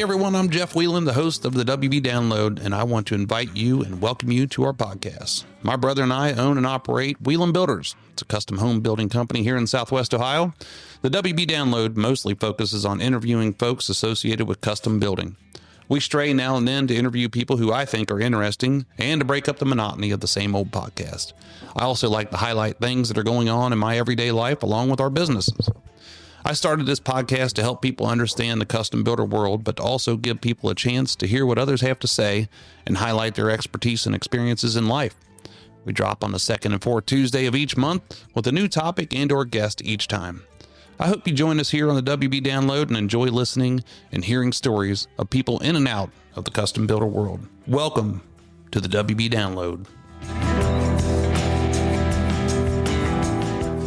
Hey everyone, I'm Jeff Wieland, the host of the WB Download, and I want to invite you and welcome you to our podcast. My brother and I own and operate Wieland Builders. It's a custom home building company here in Southwest Ohio. The WB Download mostly focuses on interviewing folks associated with custom building. We stray now and then to interview people who I think are interesting and to break up the monotony of the same old podcast. I also like to highlight things that are going on in my everyday life along with our businesses. I started this podcast to help people understand the custom builder world, but to also give people a chance to hear what others have to say and highlight their expertise and experiences in life. We drop on the second and fourth Tuesday of each month with a new topic and or guest each time. I hope you join us here on the WB Download and enjoy listening and hearing stories of people in and out of the custom builder world. Welcome to the WB Download.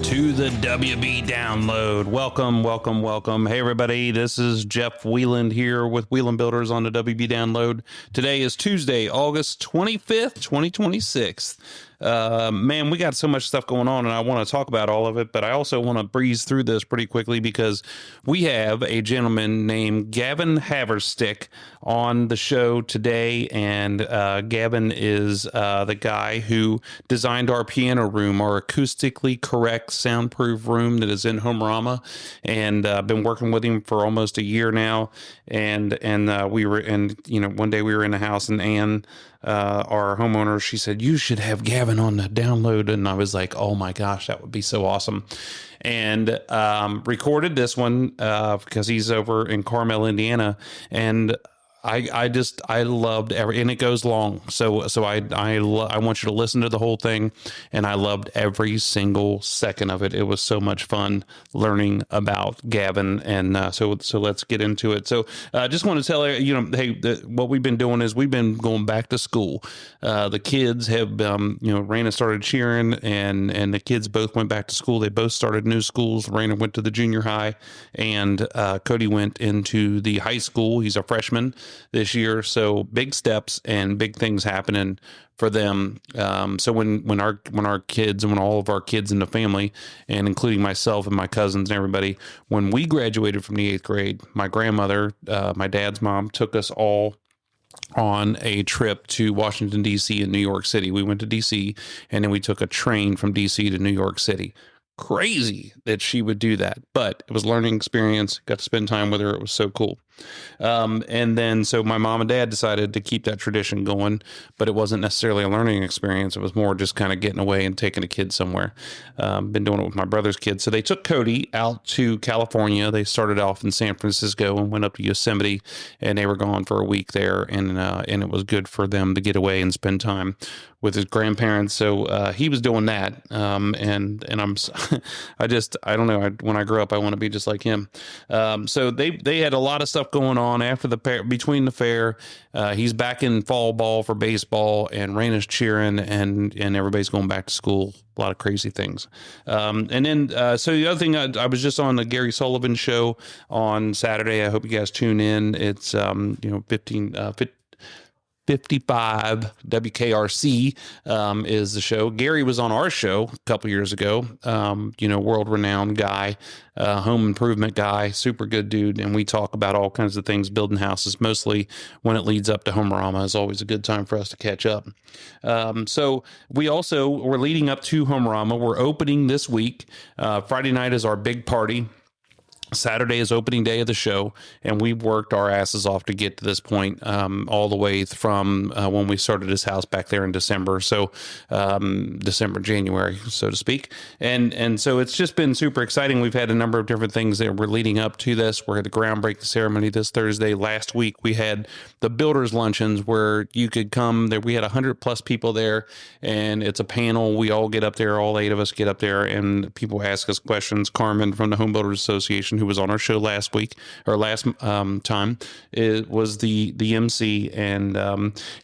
To the WB Download. Welcome. Hey everybody, this is Jeff Wieland here with Wieland Builders on the WB Download. Today is Tuesday, August 25th, 2026. Man, we got so much stuff going on and I want to talk about all of it, but I also want to breeze through this pretty quickly because we have a gentleman named Gavin Haverstick on the show today. And Gavin is the guy who designed our piano room, our acoustically correct soundproof room that is in Homearama. And I've been working with him for almost a year now. And we were in, one day we were in the house and Ann, our homeowner, she said, you should have Gavin on the download. And I was like, oh my gosh, that would be so awesome. And recorded this one because he's over in Carmel, Indiana. And I loved and it goes long. So I want you to listen to the whole thing. And I loved every single second of it. It was so much fun learning about Gavin. And so let's get into it. So I just want to tell you, what we've been doing is we've been going back to school. The kids have, Raina started cheering and the kids both went back to school. They both started new schools. Raina went to the junior high and Cody went into the high school. He's a freshman this year. So big steps and big things happening for them. So when our kids and when all of our kids in the family and including myself and my cousins and everybody, when we graduated from the 8th grade, my grandmother, my dad's mom, took us all on a trip to Washington, D.C. and New York City. We went to D.C. and then we took a train from D.C. to New York City. Crazy that she would do that, but it was a learning experience. Got to spend time with her. It was so cool. And then, so my mom and dad decided to keep that tradition going, but it wasn't necessarily a learning experience. It was more just kind of getting away and taking a kid somewhere. Been doing it with my brother's kids. So they took Cody out to California. They started off in San Francisco and went up to Yosemite, and they were gone for a week there. And it was good for them to get away and spend time with his grandparents. So he was doing that. And I don't know. When I grow up, I want to be just like him. So they had a lot of stuff going on after between the fair. He's back in fall ball for baseball, and Raina's cheering, and everybody's going back to school. A lot of crazy things. And then, so the other thing, I was just on the Gary Sullivan show on Saturday. I hope you guys tune in. It's 55 WKRC is the show. Gary was on our show a couple years ago. World-renowned guy, home improvement guy, super good dude. And we talk about all kinds of things, building houses, mostly when it leads up to Homearama is always a good time for us to catch up. So we're leading up to Homearama. We're opening this week. Friday night is our big party. Saturday is opening day of the show, and we worked our asses off to get to this point, all the way from when we started this house back there in December. So January, so to speak. And so it's just been super exciting. We've had a number of different things that were leading up to this. We're at the groundbreaking ceremony this Thursday. Last week, we had the builders luncheons where you could come there. We had 100+ people there, and it's a panel. We all get up there, all 8 of us get up there, and people ask us questions. Carmen from the Home Builders Association, who was on our show last time, it was the MC. And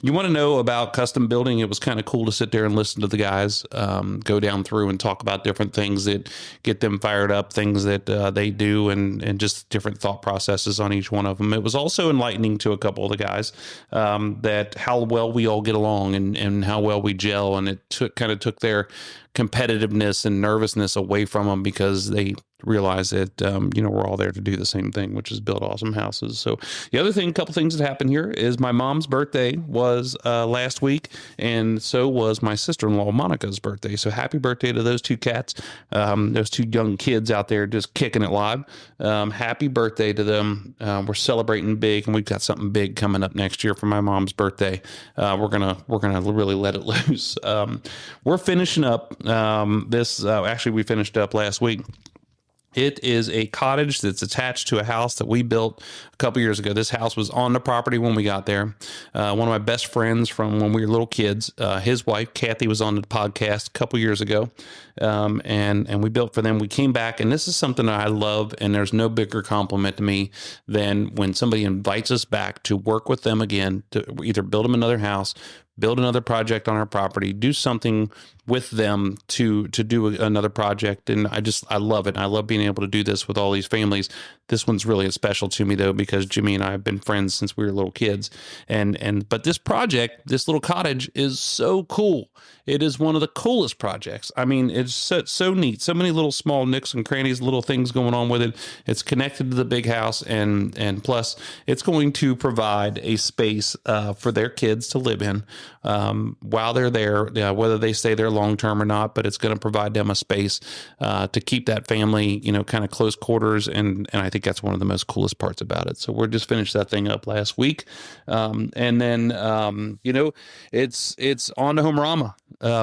you want to know about custom building, it was kind of cool to sit there and listen to the guys go down through and talk about different things that get them fired up, things that they do, and just different thought processes on each one of them. It was also enlightening to a couple of the guys that how well we all get along and how well we gel, and it took their competitiveness and nervousness away from them because they realize that, we're all there to do the same thing, which is build awesome houses. So the other thing, a couple things that happened here is my mom's birthday was last week, and so was my sister-in-law Monica's birthday. So happy birthday to those two cats, those two young kids out there just kicking it live. Happy birthday to them. We're celebrating big, and we've got something big coming up next year for my mom's birthday. We're gonna really let it loose. We're finishing up this. Actually, we finished up last week. It is a cottage that's attached to a house that we built a couple years ago. This house was on the property when we got there. One of my best friends from when we were little kids, his wife, Kathy, was on the podcast a couple years ago. And we built for them. We came back, and this is something that I love, and there's no bigger compliment to me than when somebody invites us back to work with them again, to either build them another house, build another project on our property, do something with them to do another project. And I love it. I love being able to do this with all these families. This one's really special to me though, because Jimmy and I have been friends since we were little kids. But this project, this little cottage is so cool. It is one of the coolest projects. I mean, it's so neat. So many little small nooks and crannies, little things going on with it. It's connected to the big house, and plus it's going to provide a space for their kids to live in while they're there, whether they stay there long term or not. But it's going to provide them a space to keep that family, kind of close quarters, and I think that's one of the most coolest parts about it. So we're just finished that thing up last week, and then it's on to Homearama.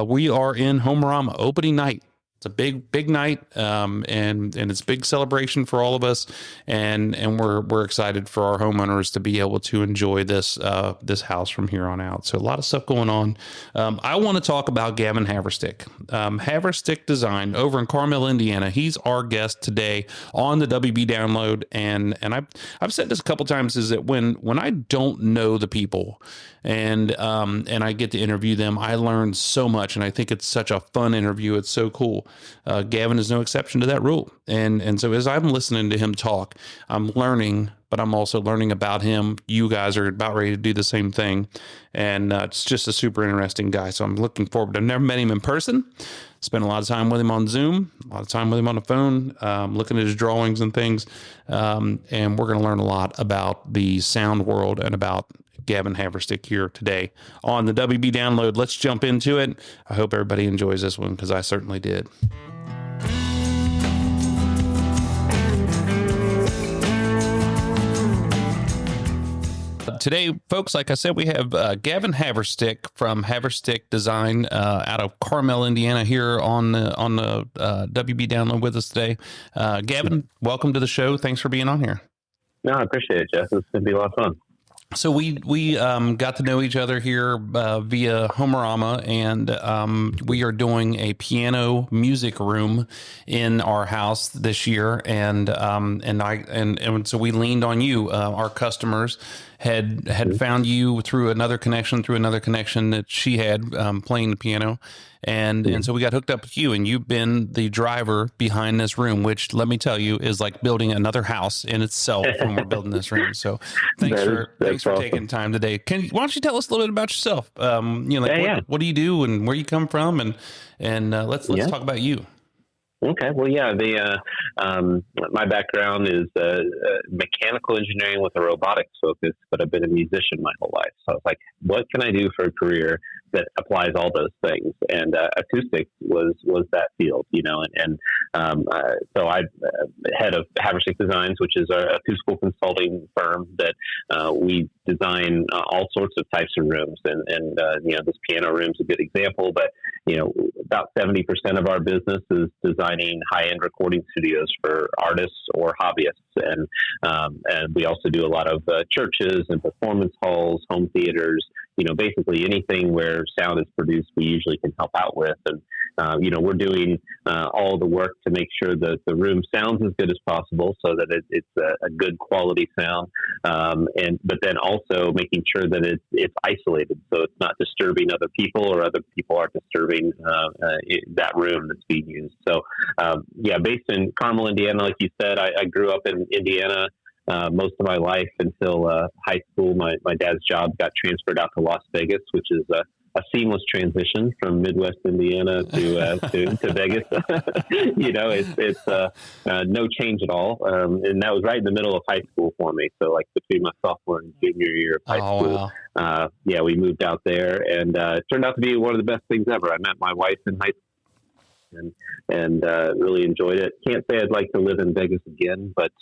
We are in Homearama opening night. It's a big night, and it's a big celebration for all of us, and we're excited for our homeowners to be able to enjoy this house from here on out. So a lot of stuff going on. I want to talk about Gavin Haverstick, Haverstick Design over in Carmel, Indiana. He's our guest today on the WB Download, and I've said this a couple times, is that when I don't know the people and I get to interview them, I learn so much, and I think it's such a fun interview. It's so cool. Gavin is no exception to that rule. And so as I'm listening to him talk, I'm learning, but I'm also learning about him. You guys are about ready to do the same thing. And it's just a super interesting guy. So I'm looking forward. I've never met him in person. Spent a lot of time with him on Zoom, a lot of time with him on the phone, looking at his drawings and things. And we're going to learn a lot about the sound world and about Gavin Haverstick here today on the WB Download. Let's jump into it. I hope everybody enjoys this one, because I certainly did. Today, folks, like I said, we have Gavin Haverstick from Haverstick Design out of Carmel, Indiana, here on the WB Download with us today. Gavin, welcome to the show. Thanks for being on here. No, I appreciate it, Jeff. It's going to be a lot of fun. So we got to know each other here via Homearama, and we are doing a piano music room in our house this year, and so we leaned on you. Our customers had found you through another connection that she had playing the piano. And so we got hooked up with you, and you've been the driver behind this room, which, let me tell you, is like building another house in itself when we're building this room. So thanks for taking time today. Why don't you tell us a little bit about yourself? What do you do and where you come from, and let's talk about you. Okay. Well, yeah, my background is mechanical engineering with a robotics focus, but I've been a musician my whole life. So I was like, what can I do for a career that applies all those things? And acoustics was that field, so I'm head of Haverstick Designs, which is our acoustical consulting firm that we design all sorts of types of rooms. And this piano room is a good example, but, about 70% of our business is designing high-end recording studios for artists or hobbyists. And we also do a lot of churches and performance halls, home theaters, basically anything where sound is produced, we usually can help out with. And, we're doing all the work to make sure that the room sounds as good as possible so that it's a good quality sound. But then also making sure that it's isolated, so it's not disturbing other people or other people aren't disturbing that room that's being used. So, based in Carmel, Indiana, like you said, I grew up in Indiana most of my life until high school. My dad's job got transferred out to Las Vegas, which is a seamless transition from Midwest Indiana to Vegas. It's no change at all. And that was right in the middle of high school for me. So like between my sophomore and junior year of high school, wow. We moved out there, and it turned out to be one of the best things ever. I met my wife in high school and really enjoyed it. Can't say I'd like to live in Vegas again, but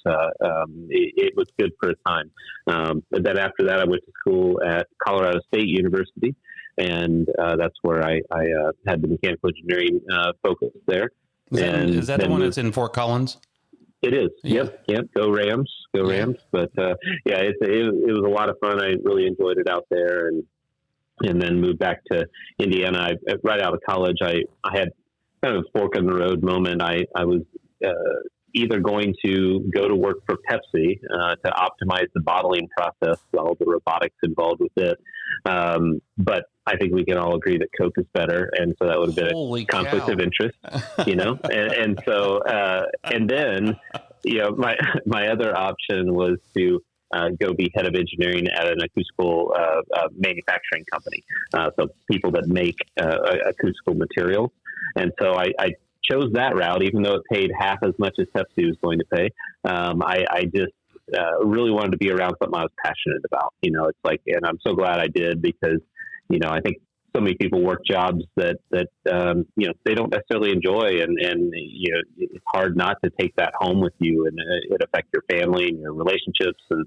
it was good for a time. And then after that, I went to school at Colorado State University, and that's where I had the mechanical engineering focus there. Is that the one that's in Fort Collins? It is. Yeah. Yep. Go Rams. But it was a lot of fun. I really enjoyed it out there, and then moved back to Indiana. Right out of college, I had kind of a fork in the road moment. I was either going to go to work for Pepsi to optimize the bottling process, all the robotics involved with it. But I think we can all agree that Coke is better. And so that would have been Holy a conflict cow. of interest, and so, and then, my other option was to go be head of engineering at an acoustical manufacturing company. So people that make acoustical materials. And so I chose that route, even though it paid half as much as Pepsi was going to pay. I just really wanted to be around something I was passionate about. It's like, and I'm so glad I did, because, I think so many people work jobs that they don't necessarily enjoy. And it's hard not to take that home with you, and it affects your family and your relationships. And,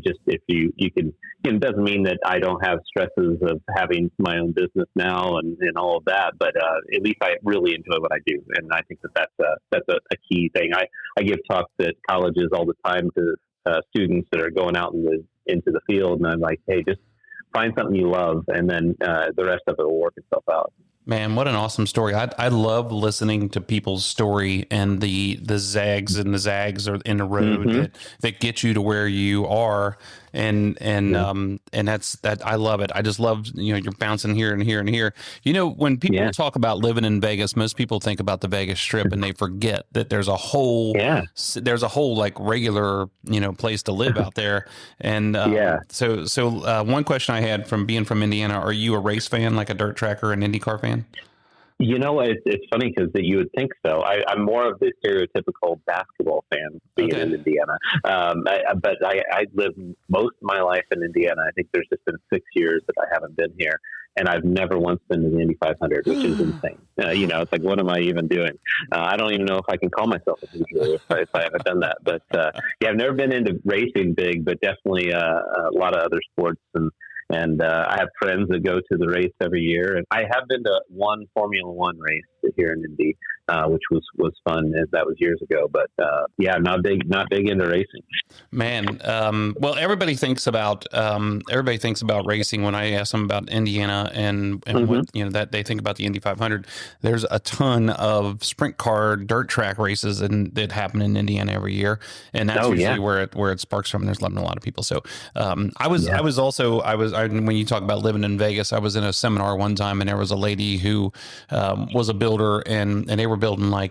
just if you can, it doesn't mean that I don't have stresses of having my own business now and all of that, but at least I really enjoy what I do. And I think that's a key thing. I give talks at colleges all the time to students that are going out into the field. And I'm like, hey, just find something you love, and then the rest of it will work itself out. Man, what an awesome story. I love listening to people's story, and the zags and the zags are in the road that get you to where you are. And that's that. I love it. I just love, you're bouncing here and here and here. When people talk about living in Vegas, most people think about the Vegas Strip, and they forget that there's a whole like regular, place to live out there. And so one question I had from being from Indiana, are you a race fan, like a dirt track or an IndyCar fan? It's funny because you would think so. I'm more of the stereotypical basketball fan being in Indiana. But I lived most of my life in Indiana. I think there's just been 6 years that I haven't been here, and I've never once been to the Indy 500, which is insane. It's like, what am I even doing? I don't even know if I can call myself a hoosier if I haven't done that. But I've never been into racing big, but definitely a lot of other sports. And I have friends that go to the race every year. And I have been to one Formula One race here in Indy, which was fun. That was years ago. But not big into racing. Man, well, everybody thinks about racing when I ask them about Indiana and what that they think about the Indy 500. There's a ton of sprint car dirt track races that happen in Indiana every year, and that's usually where it sparks from. There's a lot of people. So when you talk about living in Vegas, I was in a seminar one time, and there was a lady who was a builder, and they were building a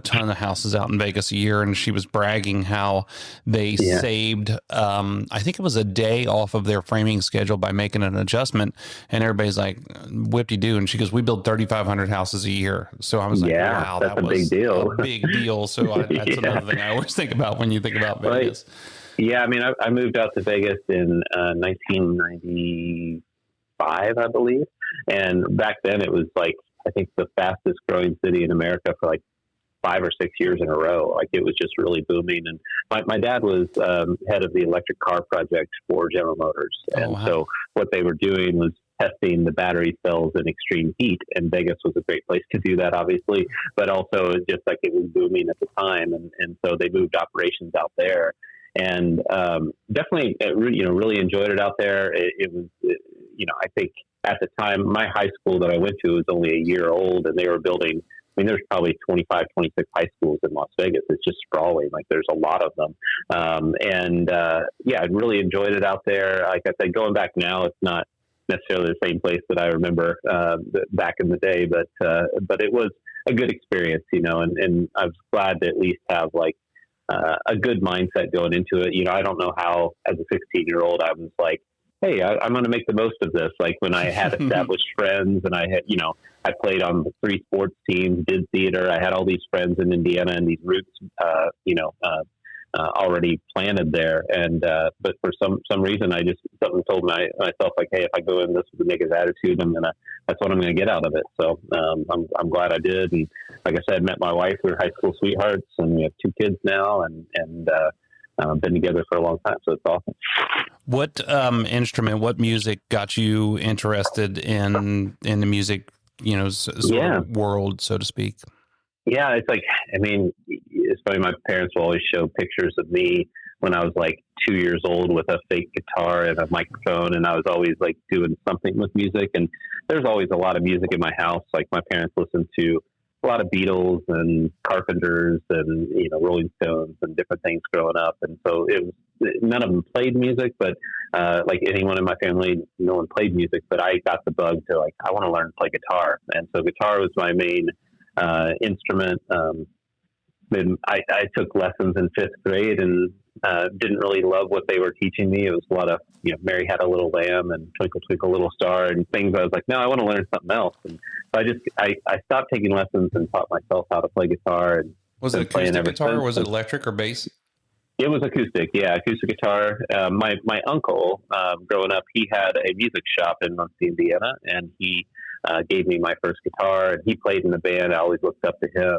ton of houses out in Vegas a year, and she was bragging how they saved I think it was a day off of their framing schedule by making an adjustment, and everybody's like, whip-de-doo, and she goes, we build 3,500 houses a year. So I was like, wow, that was big deal. A big deal. So that's another thing I always think about when you think about Vegas. Yeah, I mean, I moved out to Vegas in 1995, I believe. And back then it was like, I think the fastest growing city in America for like 5 or 6 years in a row. Like, it was just really booming. And my dad was head of the electric car project for General Motors. And so what they were doing was testing the battery cells in extreme heat. And Vegas was a great place to do that, obviously. But also it's just like it was booming at the time. And so they moved operations out there. And definitely, really enjoyed it out there. It was, I think at the time, my high school that I went to was only a year old, and they were building, there's probably 25, 26 high schools in Las Vegas. It's just sprawling. Like, there's a lot of them. I really enjoyed it out there. Like I said, going back now, it's not necessarily the same place that I remember back in the day, but it was a good experience, and I was glad to at least have a good mindset going into it. I don't know how, as a 16-year-old, I was like, hey, I'm going to make the most of this. Like when I had established friends and I had, I played on 3 sports teams, did theater. I had all these friends in Indiana and these roots, already planted there. And, but for some reason, something told myself like, hey, if I go in this with a negative attitude, that's what I'm going to get out of it. So, I'm glad I did. And like I said, met my wife. We were high school sweethearts and we have 2 kids now and been together for a long time. So it's awesome. What, what music got you interested in the music, world, so to speak? Yeah, it's like, it's funny. My parents will always show pictures of me when I was like 2 years old with a fake guitar and a microphone. And I was always like doing something with music. And there's always a lot of music in my house. Like my parents listened to a lot of Beatles and Carpenters and, Rolling Stones and different things growing up. And so none of them played music, but like anyone in my family, no one played music, but I got the bug to like, I want to learn to play guitar. And so guitar was my main instrument. I took lessons in 5th grade and didn't really love what they were teaching me. It was a lot of, Mary Had a Little Lamb and Twinkle Twinkle Little Star and things. I was like, no, I want to learn something else. And so I stopped taking lessons and taught myself how to play guitar. And was it acoustic guitar or was it electric or bass? It was acoustic. Yeah. Acoustic guitar. My uncle, growing up, he had a music shop in Muncie, Indiana, and he gave me my first guitar and he played in the band. I always looked up to him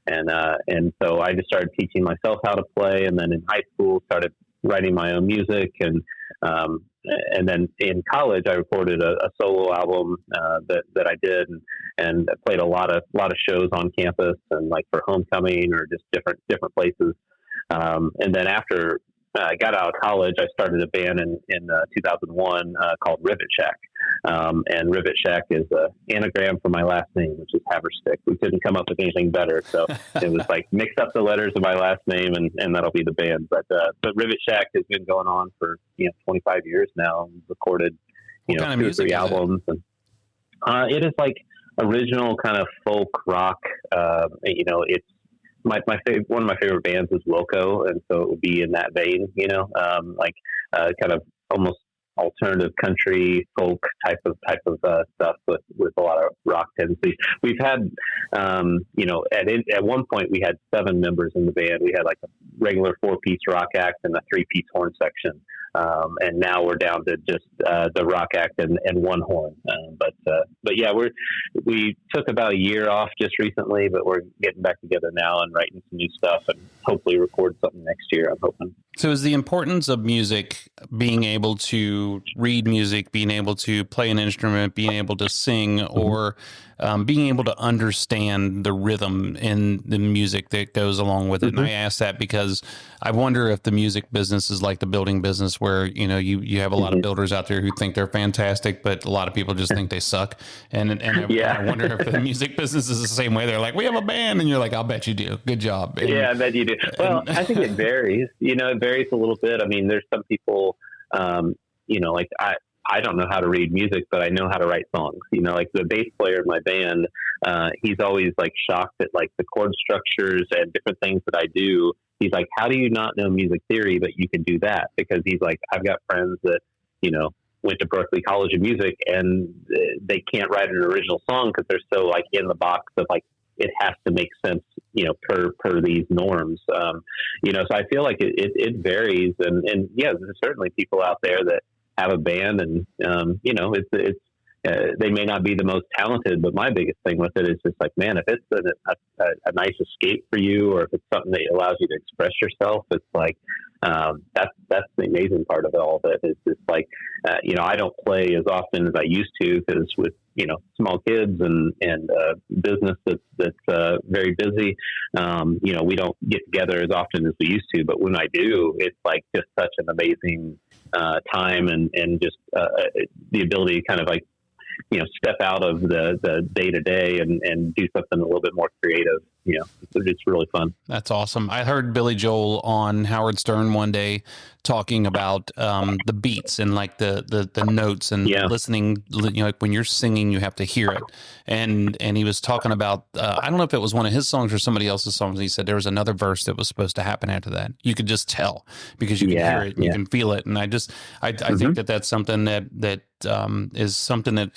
and so I just started teaching myself how to play. And then in high school, started writing my own music. And then in college, I recorded a solo album that I did and played a lot of shows on campus and like for homecoming or just different places. And then after I got out of college, I started a band in 2001 called Rivet Shack. And Rivet Shack is an anagram for my last name, which is Haverstick. We couldn't come up with anything better. So it was like mix up the letters of my last name and that'll be the band. But Rivet Shack has been going on for, 25 years now. We've recorded, 2 or 3 albums. And it is like original kind of folk rock. It's, one of my favorite bands is Wilco, and so it would be in that vein, kind of almost alternative country folk type of stuff with a lot of rock tendencies. We've had, at one point we had 7 members in the band. We had like a regular 4-piece rock act and a 3-piece horn section. And now we're down to just the rock act and 1 horn. But yeah, we took about a year off just recently, but we're getting back together now and writing some new stuff and hopefully record something next year, I'm hoping. So is the importance of music, being able to read music, being able to play an instrument, being able to sing, or being able to understand the rhythm in the music that goes along with it? And I ask that because I wonder if the music business is like the building business where, you have a lot of builders out there who think they're fantastic, but a lot of people just think they suck. And I wonder if the music business is the same way. They're like, we have a band. And you're like, I'll bet you do. Good job. And, yeah, I bet you do. Well, I think it varies. It varies a little bit. I mean, there's some people, like I don't know how to read music, but I know how to write songs. Like the bass player in my band, he's always like shocked at like the chord structures and different things that I do. He's like, how do you not know music theory, but you can do that? Because he's like, I've got friends that, went to Berklee College of Music and they can't write an original song because they're so like in the box of like, it has to make sense, per these norms. So I feel like it varies and yeah, there's certainly people out there that have a band and, they may not be the most talented, but my biggest thing with it is just like, man, if it's a nice escape for you, or if it's something that allows you to express yourself, it's like, that's the amazing part of all of it. It's just like, I don't play as often as I used to because with, small kids and business that's very busy, we don't get together as often as we used to, but when I do, it's like just such an amazing time and just the ability to kind of like, step out of the day to day and do something a little bit more creative. it's really fun. That's awesome. I heard Billy Joel on Howard Stern one day talking about the beats and like the notes and listening. Like when you're singing, you have to hear it. And he was talking about I don't know if it was one of his songs or somebody else's songs. He said there was another verse that was supposed to happen after that. You could just tell because you can hear it, you can feel it. And I think that's something that is something that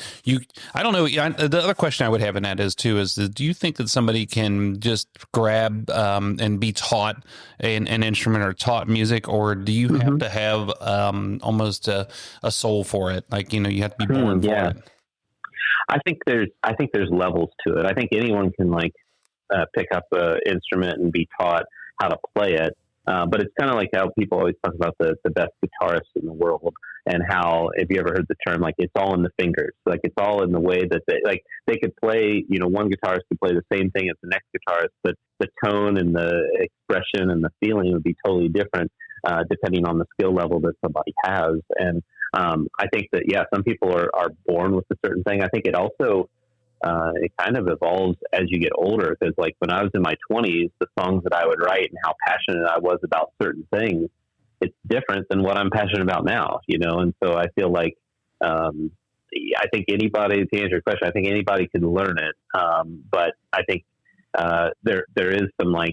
I don't know. The other question I would have in that is do you think that somebody can just grab and be taught an instrument or taught music, or do you have to have almost a soul for it? Like, you have to be born for it. I think there's levels to it. I think anyone can pick up an instrument and be taught how to play it. But it's kind of like how people always talk about the best guitarists in the world, and how, if you ever heard the term, it's all in the fingers. It's all in the way that they could play, one guitarist could play the same thing as the next guitarist, but the tone and the expression and the feeling would be totally different, depending on the skill level that somebody has. And I think that, some people are born with a certain thing. I think it also, it kind of evolves as you get older, because when I was in my 20s, the songs that I would write and how passionate I was about certain things, it's different than what I'm passionate about now, and so I feel I think anybody, to answer your question, I think anybody can learn it, but I think there is some I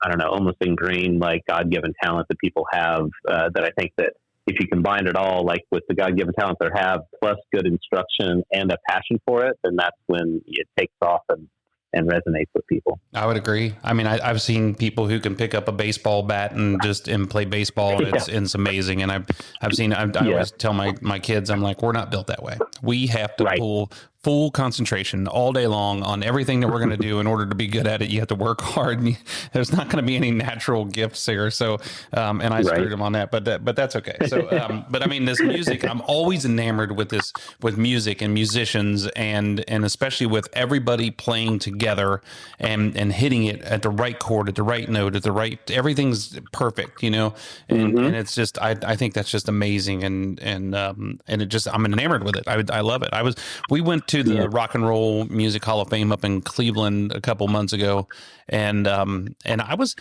don't know, almost ingrained God-given talent that people have, that I think that if you combine it all, with the God-given talent they have, plus good instruction and a passion for it, then that's when it takes off and resonates with people. I would agree. I mean, I've seen people who can pick up a baseball bat and play baseball, and it's amazing. And I always tell my kids, I'm like, we're not built that way. We have to pull full concentration all day long on everything that we're going to do. In order to be good at it, you have to work hard. There's not going to be any natural gifts here. So, and I screwed him on that, but that's okay. So, but I mean, this music, I'm always enamored with music and musicians, and especially with everybody playing together and hitting it at the right chord, at the right note, everything's perfect, and it's just, I think that's just amazing. And it just, I'm enamored with it. I love it. We went to the Rock and Roll Music Hall of Fame up in Cleveland a couple months ago, and I was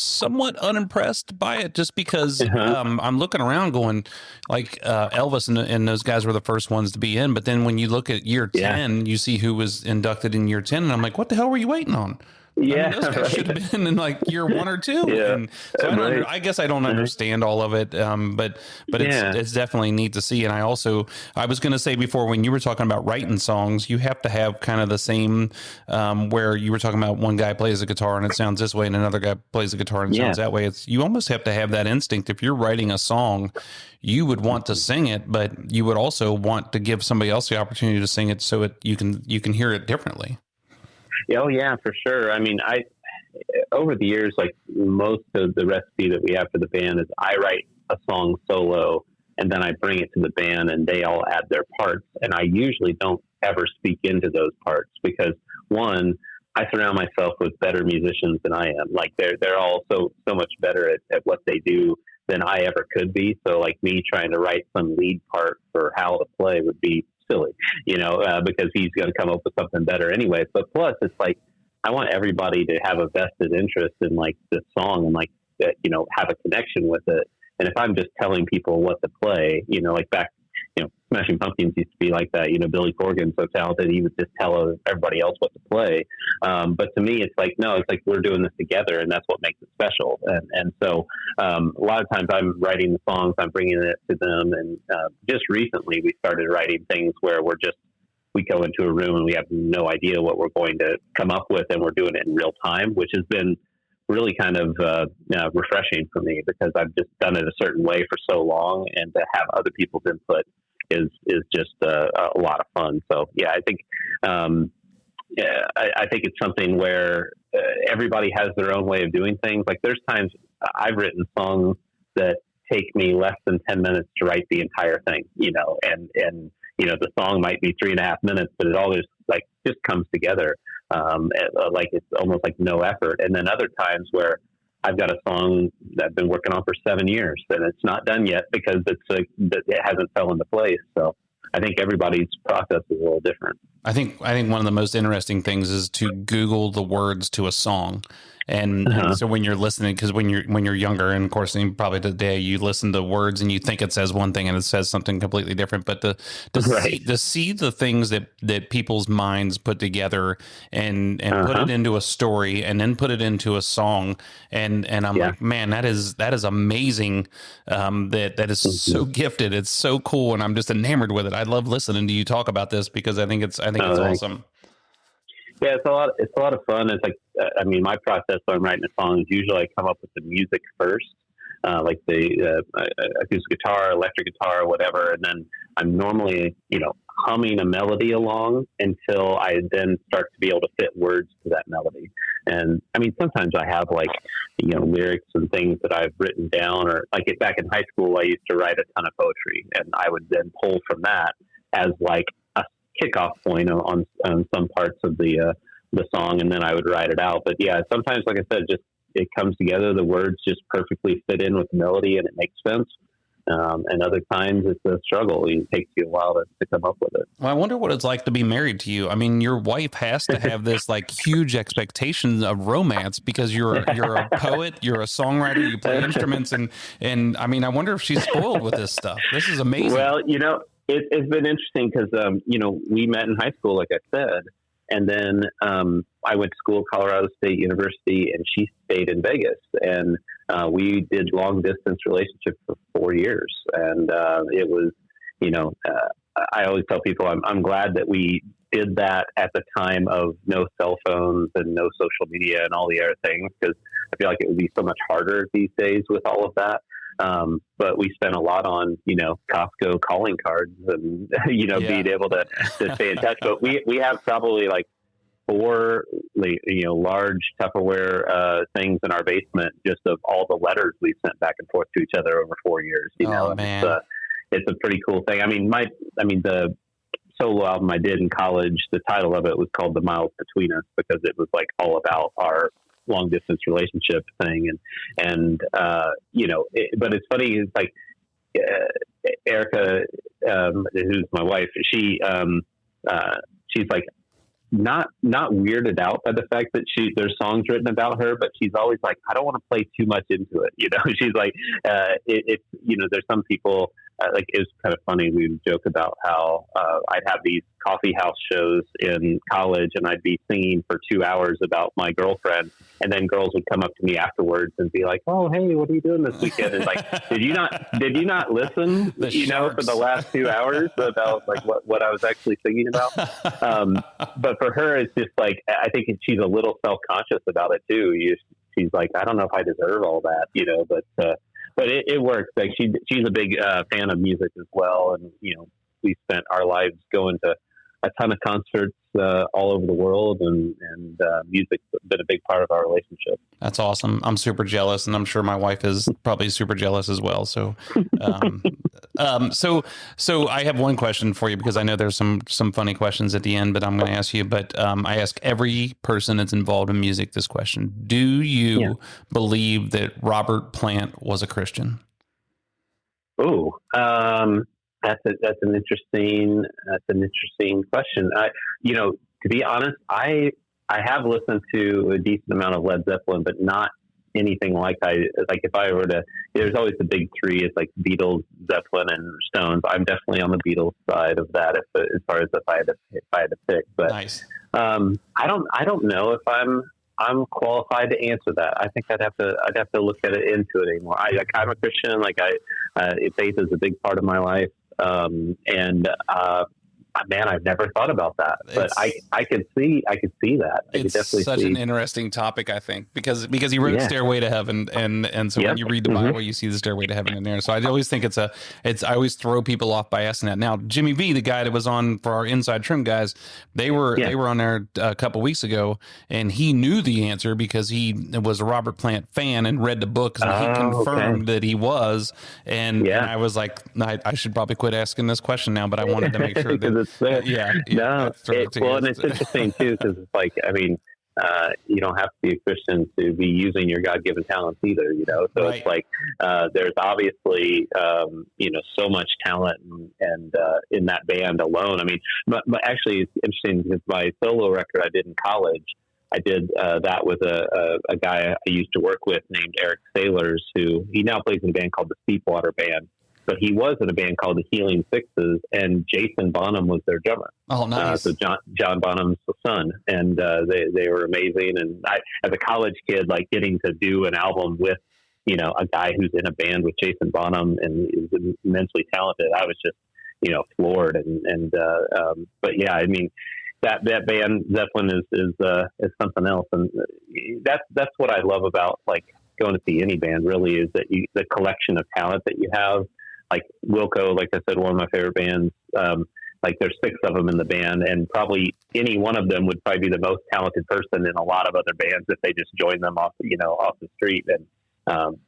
somewhat unimpressed by it, just because I'm looking around going Elvis and those guys were the first ones to be in, but then when you look at year 10, you see who was inducted in year 10, and I'm like, what the hell were you waiting on? Those guys should have been in year 1 or 2. And so I guess I don't understand all of it. But it's definitely neat to see. And I was going to say before, when you were talking about writing songs, you have to have kind of the same, where you were talking about one guy plays a guitar and it sounds this way, and another guy plays a guitar and it sounds that way. You almost have to have that instinct. If you're writing a song, you would want to sing it, but you would also want to give somebody else the opportunity to sing it so you can hear it differently. Oh yeah, for sure. I mean, over the years, most of the recipe that we have for the band is I write a song solo, and then I bring it to the band and they all add their parts. And I usually don't ever speak into those parts, because one, I surround myself with better musicians than I am. They're all so much better at what they do than I ever could be. So me trying to write some lead part for Hal to play would be silly, because he's going to come up with something better anyway. But plus, it's I want everybody to have a vested interest in this song and have a connection with it. And if I'm just telling people what to play, back, Smashing Pumpkins used to be like that. Billy Corgan's so talented, he would just tell everybody else what to play. But to me, it's no, it's we're doing this together, and that's what makes it special. And so a lot of times I'm writing the songs, I'm bringing it to them. And just recently we started writing things where we go into a room and we have no idea what we're going to come up with, and we're doing it in real time, which has been really kind of refreshing for me, because I've just done it a certain way for so long, and to have other people's input is just a lot of fun. So I think I think it's something where everybody has their own way of doing things. There's times I've written songs that take me less than 10 minutes to write the entire thing, and the song might be 3.5 minutes, but it all just comes together. It's almost no effort. And then other times where I've got a song that I've been working on for 7 years and it's not done yet because it hasn't fell into place. So I think everybody's process is a little different. I think one of the most interesting things is to Google the words to a song. And so when you're listening, because when you're younger, and of course, probably today, you listen to words and you think it says one thing and it says something completely different. But to see the things that people's minds put together and put it into a story and then put it into a song, and I'm like, man, that is amazing. That is so gifted. It's so cool, and I'm just enamored with it. I love listening to you talk about this because I think it's awesome. Yeah, it's a lot of fun. It's like, I mean, my process when I'm writing a song is usually I come up with the music first, like the acoustic guitar, electric guitar, whatever, and then I'm normally, humming a melody along until I then start to be able to fit words to that melody. And I mean, sometimes I have lyrics and things that I've written down, or like back in high school, I used to write a ton of poetry, and I would then pull from that as like a kickoff point on some parts of the song, and then I would write it out. But yeah, sometimes, like I said, just it comes together. The words just perfectly fit in with the melody, and it makes sense. And other times it's a struggle. It takes you a while to come up with it. Well, I wonder what it's like to be married to you. I mean, your wife has to have this like huge expectations of romance because you're a poet, you're a songwriter, you play instruments, and I mean, I wonder if she's spoiled with this stuff. This is amazing. Well, it's been interesting because we met in high school, like I said, and then I went to school at Colorado State University, and she stayed in Vegas, and we did long distance relationship for 4 years, and it was, I always tell people I'm glad that we did that at the time of no cell phones and no social media and all the other things, because I feel like it would be so much harder these days with all of that. But we spent a lot on, Costco calling cards and, being able to stay in touch. But we have probably like 4, large Tupperware things in our basement, just of all the letters we sent back and forth to each other over 4 years. Man. It's a pretty cool thing. I mean, the solo album I did in college, the title of it was called The Miles Between Us, because it was like all about our long distance relationship thing. But it's funny, it's like Erica, who's my wife, she's like not weirded out by the fact that there's songs written about her, but she's always like, I don't want to play too much into it. She's like, there's some people, like, it was kind of funny. We would joke about how I'd have these coffee house shows in college, and I'd be singing for 2 hours about my girlfriend, and then girls would come up to me afterwards and be like, "Oh, hey, what are you doing this weekend?" And like, did you not listen? For the last 2 hours about like what I was actually singing about. But for her, it's just like, I think she's a little self-conscious about it too. She's like, I don't know if I deserve all that, but it works. Like she's a big fan of music as well, and we spent our lives going to a ton of concerts all over the world, and music's been a big part of our relationship. That's awesome. I'm super jealous, and I'm sure my wife is probably super jealous as well. So, so I have one question for you, because I know there's some funny questions at the end, but I'm going to ask you. But I ask every person that's involved in music this question: do you believe that Robert Plant was a Christian? Oh, that's an interesting question. To be honest, I have listened to a decent amount of Led Zeppelin, but not anything like if I were to. There's always the big three. It's like Beatles, Zeppelin, and Stones. I'm definitely on the Beatles side of that, as far as if I had to pick. But nice. I don't know if I'm qualified to answer that. I think I'd have to look at it into it anymore. I'm a Christian. Faith is a big part of my life. Man, I've never thought about that, but I could see that. It's such an interesting topic, I think, because he wrote Stairway to Heaven, and so when you read the Bible, you see the Stairway to Heaven in there. So I always think I always throw people off by asking that. Now, Jimmy V, the guy that was on for our Inside Trim guys, they were on there a couple weeks ago, and he knew the answer because he was a Robert Plant fan and read the book, and he confirmed that he was. And I was like, I should probably quit asking this question now, but I wanted to make sure that. And it's interesting too, because it's like, I mean, you don't have to be a Christian to be using your God-given talents either, So Right. it's like there's obviously, so much talent and in that band alone. I mean, but actually it's interesting because my solo record I did in college, I did that with a guy I used to work with named Eric Sailors, who he now plays in a band called the Steepwater Band. But he was in a band called the Healing Sixes, and Jason Bonham was their drummer. Oh, nice. So John Bonham's son, and they were amazing. And I, as a college kid, like getting to do an album with, a guy who's in a band with Jason Bonham and is immensely talented, I was just, floored. But yeah, I mean, that band Zeppelin is something else, and that's what I love about like going to see any band. Really, is that the collection of talent that you have. Like Wilco, like I said, one of my favorite bands. Like there's 6 of them in the band, and probably any one of them would probably be the most talented person in a lot of other bands if they just joined them off the street. And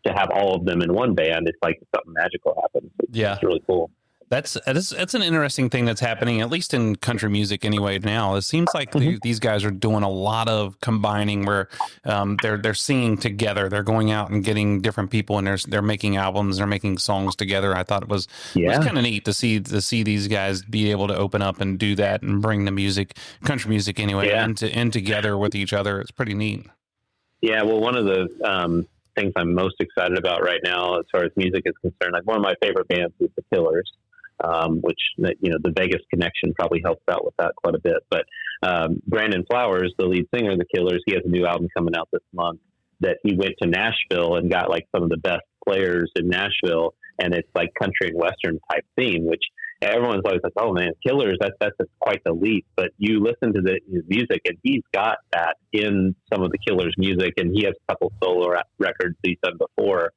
to have all of them in one band, it's like something magical happens. It's really cool. That's an interesting thing that's happening, at least in country music anyway. Now it seems like these guys are doing a lot of combining, where they're singing together. They're going out and getting different people, and they're making albums. They're making songs together. I thought it was kind of neat to see these guys be able to open up and do that and bring the music, country music anyway, in together with each other. It's pretty neat. Yeah. Well, one of the things I'm most excited about right now, as far as music is concerned, like one of my favorite bands is the Killers. Which, the Vegas connection probably helps out with that quite a bit. But Brandon Flowers, the lead singer of the Killers, he has a new album coming out this month that he went to Nashville and got like some of the best players in Nashville. And it's like country and Western type theme, which everyone's always like, oh man, Killers, that's quite the leap. But you listen to his music, and he's got that in some of the Killers music. And he has a couple solo records he's done before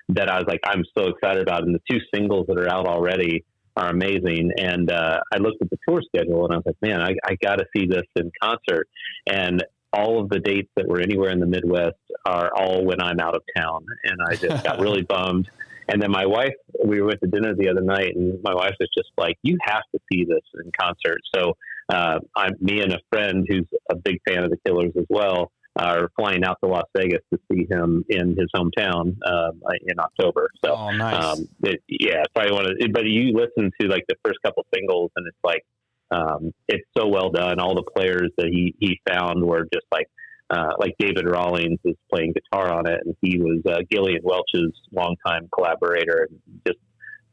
that I was like, I'm so excited about. And the 2 singles that are out already are amazing. And I looked at the tour schedule and I was like, man, I got to see this in concert. And all of the dates that were anywhere in the Midwest are all when I'm out of town. And I just got really bummed. And then my wife, we went to dinner the other night, and my wife was just like, you have to see this in concert. So me and a friend who's a big fan of the Killers as well, are flying out to Las Vegas to see him in his hometown in October. So, nice. Probably one of. But you listen to like the first couple singles, and it's like it's so well done. All the players that he found were just like David Rawlings is playing guitar on it, and he was Gillian Welch's longtime collaborator, and just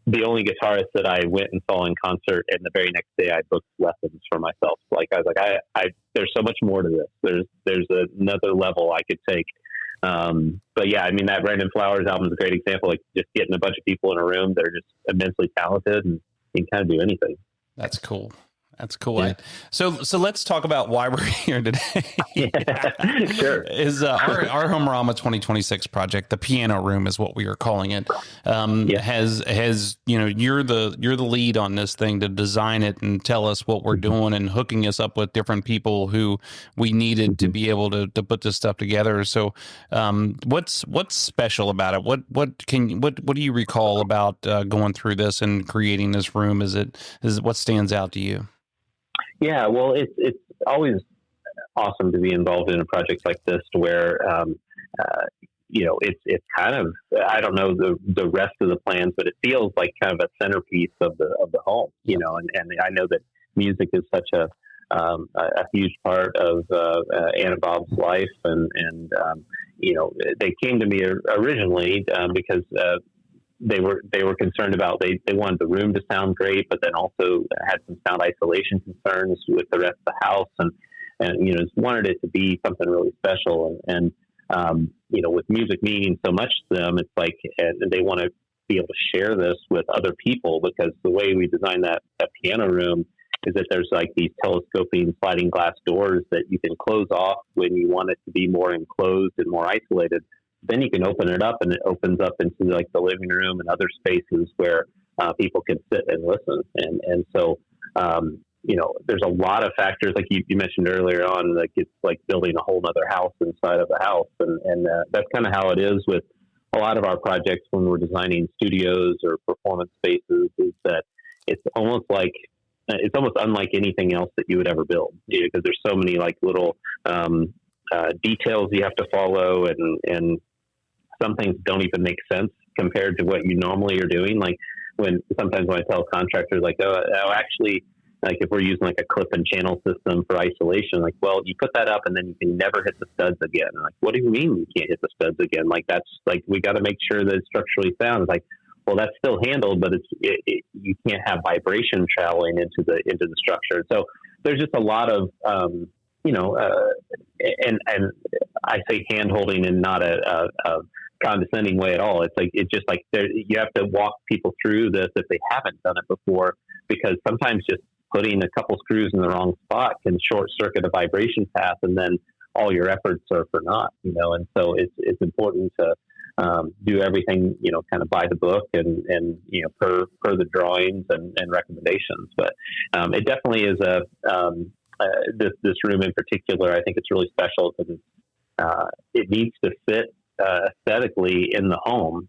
the only guitarist that I went and saw in concert, and the very next day I booked lessons for myself. Like I was like, I there's so much more to this. There's another level I could take. But yeah, I mean, that Brandon Flowers album is a great example. Like just getting a bunch of people in a room that are just immensely talented, and you can kind of do anything. That's cool. That's cool. Yeah. So let's talk about why we're here today. Sure. Is our Homearama 2026 project, the piano room is what we are calling it. Has you're the lead on this thing to design it and tell us what we're doing and hooking us up with different people who we needed to be able to put this stuff together. So what's special about it? What do you recall about going through this and creating this room? Is what stands out to you? Yeah, well, it's always awesome to be involved in a project like this, where it's kind of, I don't know the rest of the plans, but it feels like kind of a centerpiece of the home, and I know that music is such a huge part of Anna Bob's life, and they came to me originally because they were concerned about, they wanted the room to sound great, but then also had some sound isolation concerns with the rest of the house, and just wanted it to be something really special. And with music meaning so much to them, it's like, and they want to be able to share this with other people, because the way we designed that piano room is that there's like these telescoping sliding glass doors that you can close off when you want it to be more enclosed and more isolated. Then you can open it up, and it opens up into like the living room and other spaces where people can sit and listen. And so, there's a lot of factors, like you mentioned earlier on, like it's like building a whole other house inside of the house. And that's kind of how it is with a lot of our projects when we're designing studios or performance spaces, is that it's almost unlike anything else that you would ever build, because there's so many like little, details you have to follow, and some things don't even make sense compared to what you normally are doing. Like sometimes when I tell contractors, like, oh, actually, like if we're using like a clip and channel system for isolation, like, well, you put that up and then you can never hit the studs again. I'm like, what do you mean you can't hit the studs again? Like, that's like, we got to make sure that it's structurally sound. It's like, well, that's still handled, but you can't have vibration traveling into the structure. So there's just a lot of, and I say hand holding in not a condescending way at all. It's just like you have to walk people through this if they haven't done it before, because sometimes just putting a couple screws in the wrong spot can short circuit a vibration path, and then all your efforts are for naught, and so it's important to do everything, kind of by the book and per the drawings and recommendations. But it definitely is this room in particular, I think it's really special because it needs to fit aesthetically in the home.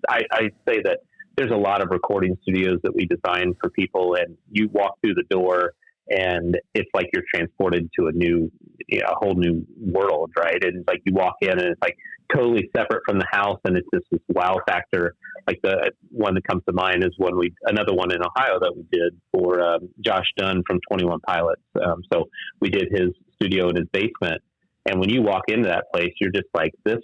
I say that there's a lot of recording studios that we design for people, and you walk through the door and it's like you're transported to a whole new world, right? And it's like you walk in and it's like totally separate from the house, and it's just this wow factor. Like the one that comes to mind is another one in Ohio that we did for Josh Dunn from 21 Pilots. So we did his studio in his basement, and when you walk into that place, you're just like, this,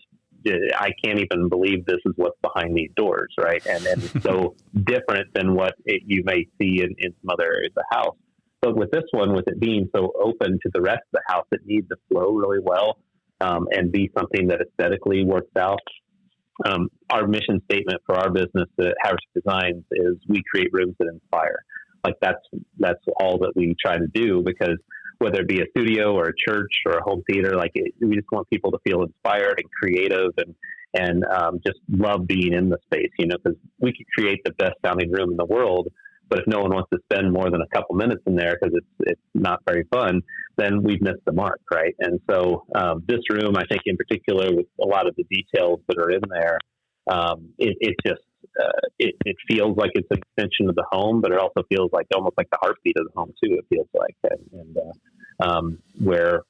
I can't even believe this is what's behind these doors, right? And it's so different than what you may see in some other areas of the house. But with this one, with it being so open to the rest of the house, it needs to flow really well and be something that aesthetically works out. Our mission statement for our business at Haverstick Designs is we create rooms that inspire. Like that's all that we try to do, because whether it be a studio or a church or a home theater, we just want people to feel inspired and creative and just love being in the space, because we could create the best sounding room in the world, but if no one wants to spend more than a couple minutes in there because it's not very fun, then we've missed the mark, right? And so this room, I think in particular, with a lot of the details that are in there, it feels like it's an extension of the home, but it also feels like almost like the heartbeat of the home too. It feels like, and where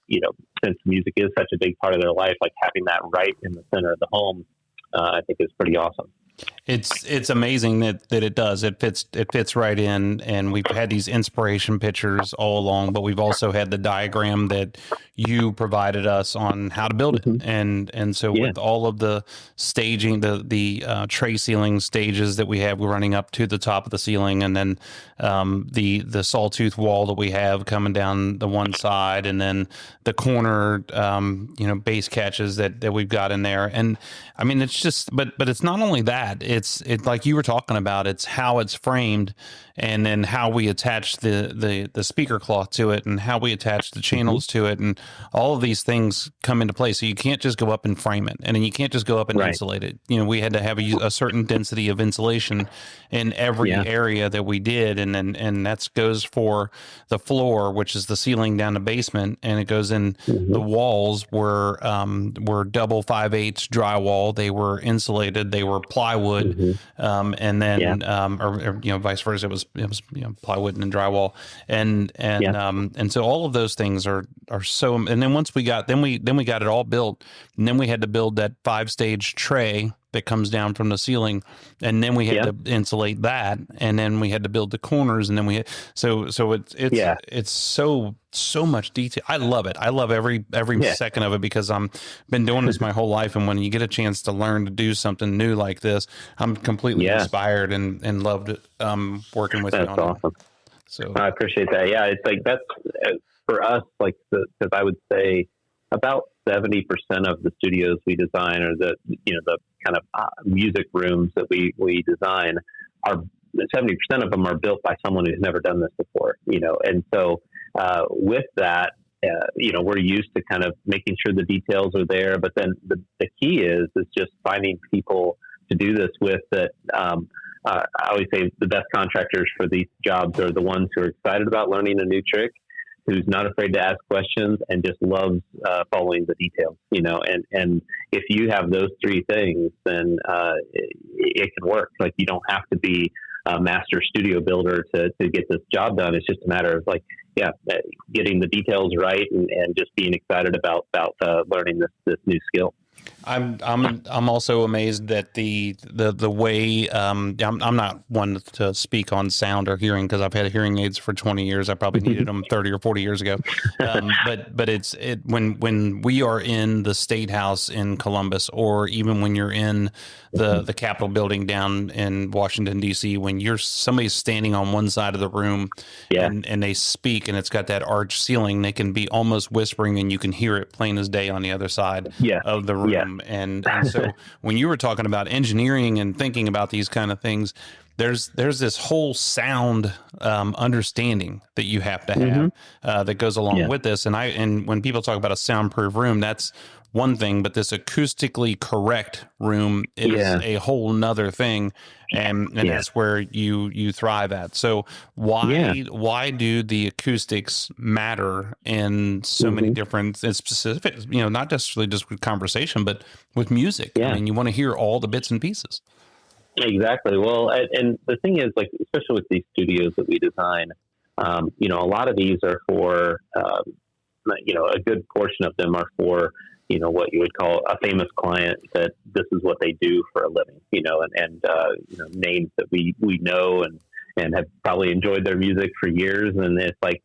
since music is such a big part of their life, like having that right in the center of the home, I think is pretty awesome. It's amazing that it does. It fits right in, and we've had these inspiration pictures all along, but we've also had the diagram that you provided us on how to build it. Mm-hmm. And so with all of the staging, the tray ceiling stages that we have, we're running up to the top of the ceiling, and then the sawtooth wall that we have coming down the one side, and then the corner base catches that we've got in there. And I mean, it's just but it's not only that. It's like you were talking about, it's how it's framed, and then how we attach the speaker cloth to it, and how we attach the channels to it, and all of these things come into play. So you can't just go up and frame it, and then you can't just go up and insulate it. We had to have a certain density of insulation in every area that we did, and that goes for the floor, which is the ceiling down the basement, and it goes in the walls were double 5/8 drywall. They were insulated. They were plywood. And then, or vice versa. It was plywood and drywall, and so all of those things are so. And then once we got it all built, and then we had to build that 5-stage tray that comes down from the ceiling, and then we had to insulate that, and then we had to build the corners, and then it's so much detail. I love it. I love every second of it, because I'm been doing this my whole life, and when you get a chance to learn to do something new like this, I'm completely inspired and loved it, working with you on awesome. it. So I appreciate that. Yeah, it's like that's for us, like because I would say about 70% of the studios we design, or the kind of music rooms that we design, are 70% of them are built by someone who's never done this before, and so with that, we're used to kind of making sure the details are there, but then the key is just finding people to do this with that. I always say the best contractors for these jobs are the ones who are excited about learning a new trick, who's not afraid to ask questions, and just loves following the details, and if you have those three things, then it can work. Like, you don't have to be master studio builder to get this job done. It's just a matter of getting the details right and just being excited about learning this new skill. I'm also amazed that the way I'm not one to speak on sound or hearing because I've had hearing aids for 20 years. I probably needed them 30 or 40 years ago. But when we are in the State House in Columbus, or even when you're in the Capitol building down in Washington D.C., when somebody's standing on one side of the room and they speak and it's got that arch ceiling, they can be almost whispering and you can hear it plain as day on the other side of the room. And so when you were talking about engineering and thinking about these kind of things, there's this whole sound understanding that you have to have that goes along with this. And when people talk about a soundproof room, that's one thing, but this acoustically correct room is a whole nother thing. And that's where you thrive at. So why do the acoustics matter in so many different and specific, not necessarily just with conversation, but with music? I mean, you want to hear all the bits and pieces. Exactly. Well, and the thing is, like, especially with these studios that we design, a lot of these are for, a good portion of them are for, what you would call a famous client that this is what they do for a living, and names that we know and have probably enjoyed their music for years. And it's like,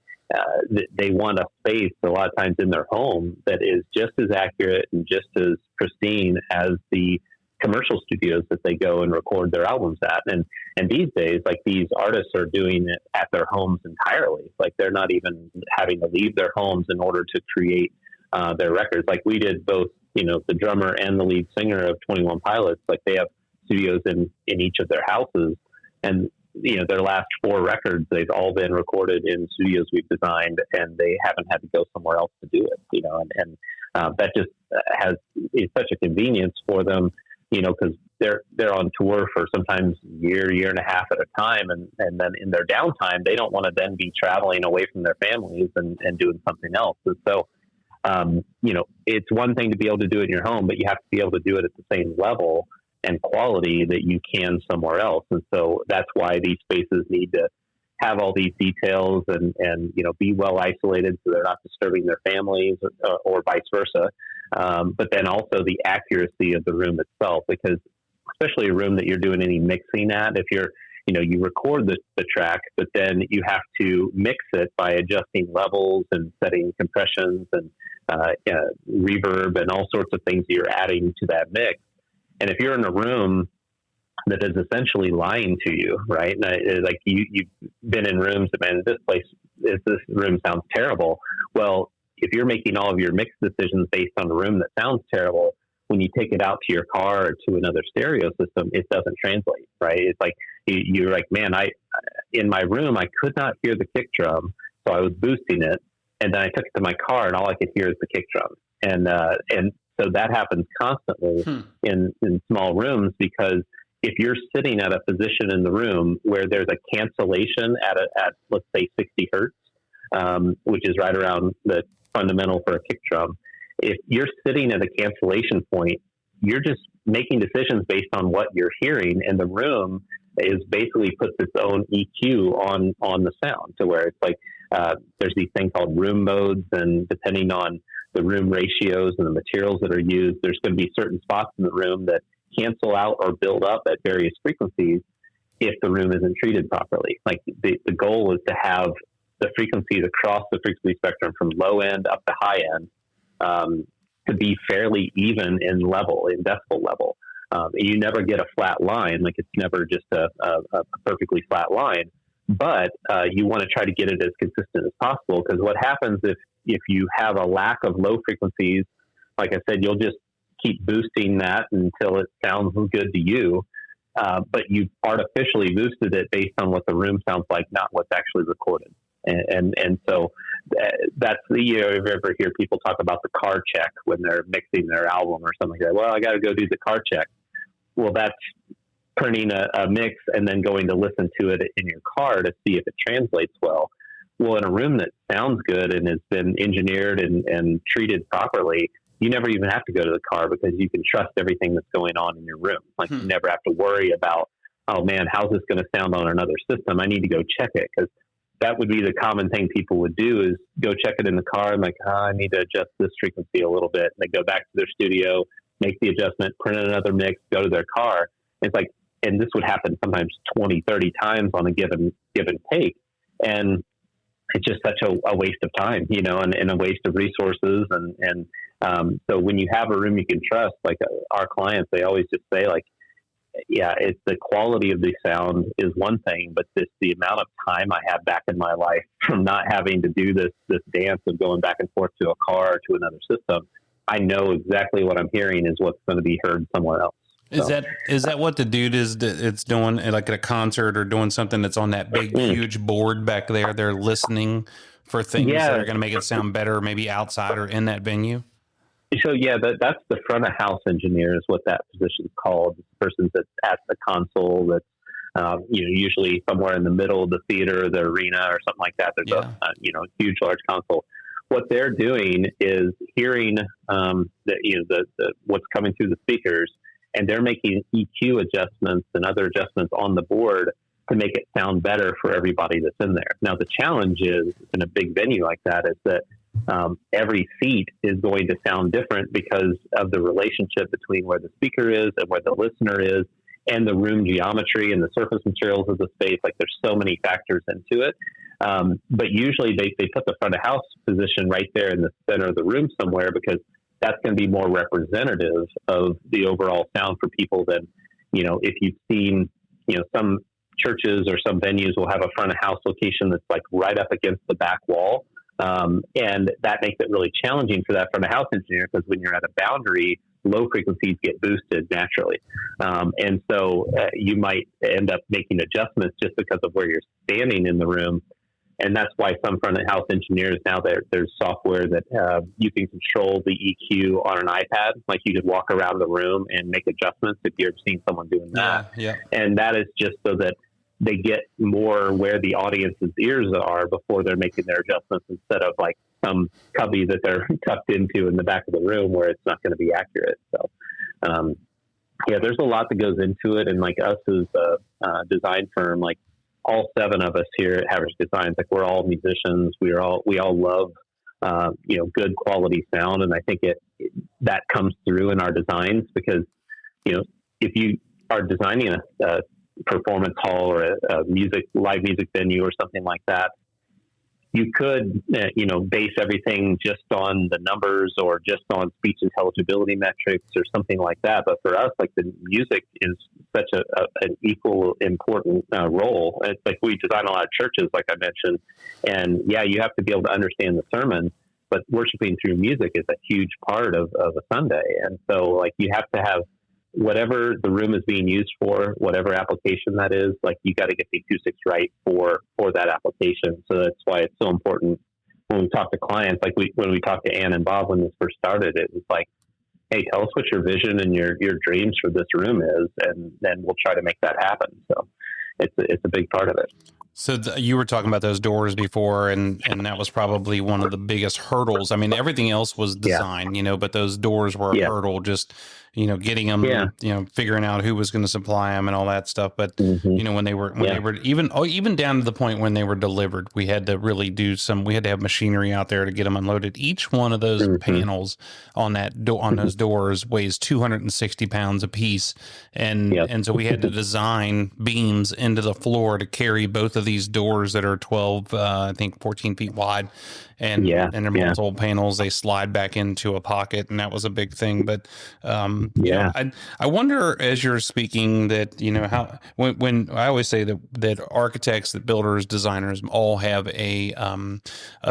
they want a space a lot of times in their home that is just as accurate and just as pristine as the commercial studios that they go and record their albums at. And these days, like, these artists are doing it at their homes entirely. Like, they're not even having to leave their homes in order to create their records. Like, we did both, the drummer and the lead singer of 21 Pilots, like, they have studios in each of their houses. And, their last 4 records, they've all been recorded in studios we've designed, and they haven't had to go somewhere else to do it, and that just is such a convenience for them, because they're on tour for sometimes year and a half at a time. And then in their downtime, they don't want to then be traveling away from their families and doing something else. And so, it's one thing to be able to do it in your home, but you have to be able to do it at the same level and quality that you can somewhere else. And so that's why these spaces need to have all these details and be well isolated so they're not disturbing their families or vice versa. But then also the accuracy of the room itself, because especially a room that you're doing any mixing at, if you're, you record the track, but then you have to mix it by adjusting levels and setting compressions and reverb and all sorts of things that you're adding to that mix. And if you're in a room that is essentially lying to you, right? And like you've been in rooms that, man, this room sounds terrible. Well, if you're making all of your mix decisions based on a room that sounds terrible, when you take it out to your car or to another stereo system, it doesn't translate, right? It's like you're like, man, in my room I could not hear the kick drum, so I was boosting it, and then I took it to my car, and all I could hear is the kick drum, and so that happens constantly in small rooms, because if you're sitting at a position in the room where there's a cancellation at let's say 60 hertz, which is right around the fundamental for a kick drum. If you're sitting at a cancellation point, you're just making decisions based on what you're hearing, and the room is basically puts its own EQ on the sound, to where it's like there's these things called room modes, and depending on the room ratios and the materials that are used, there's going to be certain spots in the room that cancel out or build up at various frequencies if the room isn't treated properly. Like the goal is to have the frequencies across the frequency spectrum from low end up to high end to be fairly even in decibel level. You never get a flat line, like it's never just a perfectly flat line, but you want to try to get it as consistent as possible, because what happens if you have a lack of low frequencies, like I said, you'll just keep boosting that until it sounds good to you, but you've artificially boosted it based on what the room sounds like, not what's actually recorded. And so that's if you ever hear people talk about the car check when they're mixing their album or something like that. Well, I got to go do the car check. Well, that's turning a mix and then going to listen to it in your car to see if it translates well. Well, in a room that sounds good and has been engineered and treated properly, you never even have to go to the car, because you can trust everything that's going on in your room. Like you never have to worry about, oh man, how's this going to sound on another system? I need to go check it, because that would be the common thing people would do, is go check it in the car and like, I need to adjust this frequency a little bit. And they go back to their studio, make the adjustment, print another mix, go to their car. It's like, and this would happen sometimes 20, 30 times on a given take. And it's just such a waste of time, you know, and a waste of resources. So when you have a room you can trust, like our clients, they always just say like, yeah, it's the quality of the sound is one thing, but the amount of time I have back in my life from not having to do this dance of going back and forth to a car or to another system, I know exactly what I'm hearing is what's going to be heard somewhere else. Is that what the dude is? It's doing like at a concert or doing something that's on that big, huge board back there. They're listening for things that are going to make it sound better, maybe outside or in that venue. So yeah, that's the front of house engineer is what that position is called. The person that's at the console, that's usually somewhere in the middle of the theater, the arena, or something like that. There's a huge, large console. What they're doing is hearing what's coming through the speakers, and they're making EQ adjustments and other adjustments on the board to make it sound better for everybody that's in there. Now, the challenge is in a big venue like that is that every seat is going to sound different because of the relationship between where the speaker is and where the listener is, and the room geometry and the surface materials of the space. Like there's so many factors into it. But usually they put the front of house position right there in the center of the room somewhere, because that's going to be more representative of the overall sound for people than, if you've seen, some churches or some venues will have a front of house location that's like right up against the back wall. And that makes it really challenging for that front of house engineer, because when you're at a boundary, low frequencies get boosted naturally. And so you might end up making adjustments just because of where you're standing in the room. And that's why some front of house engineers now, there's software that you can control the EQ on an iPad. Like you could walk around the room and make adjustments if you've seen someone doing that. Yeah. And that is just so that they get more where the audience's ears are before they're making their adjustments, instead of like some cubby that they're tucked into in the back of the room where it's not going to be accurate. So, there's a lot that goes into it. And like us as a design firm, like all 7 of us here at Haverstick Designs, like we're all musicians. We all love, good quality sound. And I think that comes through in our designs, because, if you are designing a performance hall or a live music venue or something like that, you could, base everything just on the numbers or just on speech intelligibility metrics or something like that. But for us, like the music is such an equal important role. It's like we design a lot of churches, like I mentioned, and you have to be able to understand the sermon, but worshiping through music is a huge part of a Sunday. And so like you have to have whatever the room is being used for, whatever application that is, like you got to get the acoustics right for that application. So that's why it's so important when we talk to clients, like when we talked to Ann and Bob when this first started, it was like, hey, tell us what your vision and your dreams for this room is, and then we'll try to make that happen. So it's a big part of it. So you were talking about those doors before, and that was probably one of the biggest hurdles. I mean, everything else was design, but those doors were a hurdle, just, getting them, figuring out who was going to supply them and all that stuff. But, when they were even down to the point when they were delivered, we had to really we had to have machinery out there to get them unloaded. Each one of those panels on those doors weighs 260 pounds a piece. And so we had to design beams into the floor to carry both of these doors that are 14 feet wide, and they're multiple panels. They slide back into a pocket, and that was a big thing. But I wonder, as you're speaking, that how when I always say that architects, that builders, designers all have a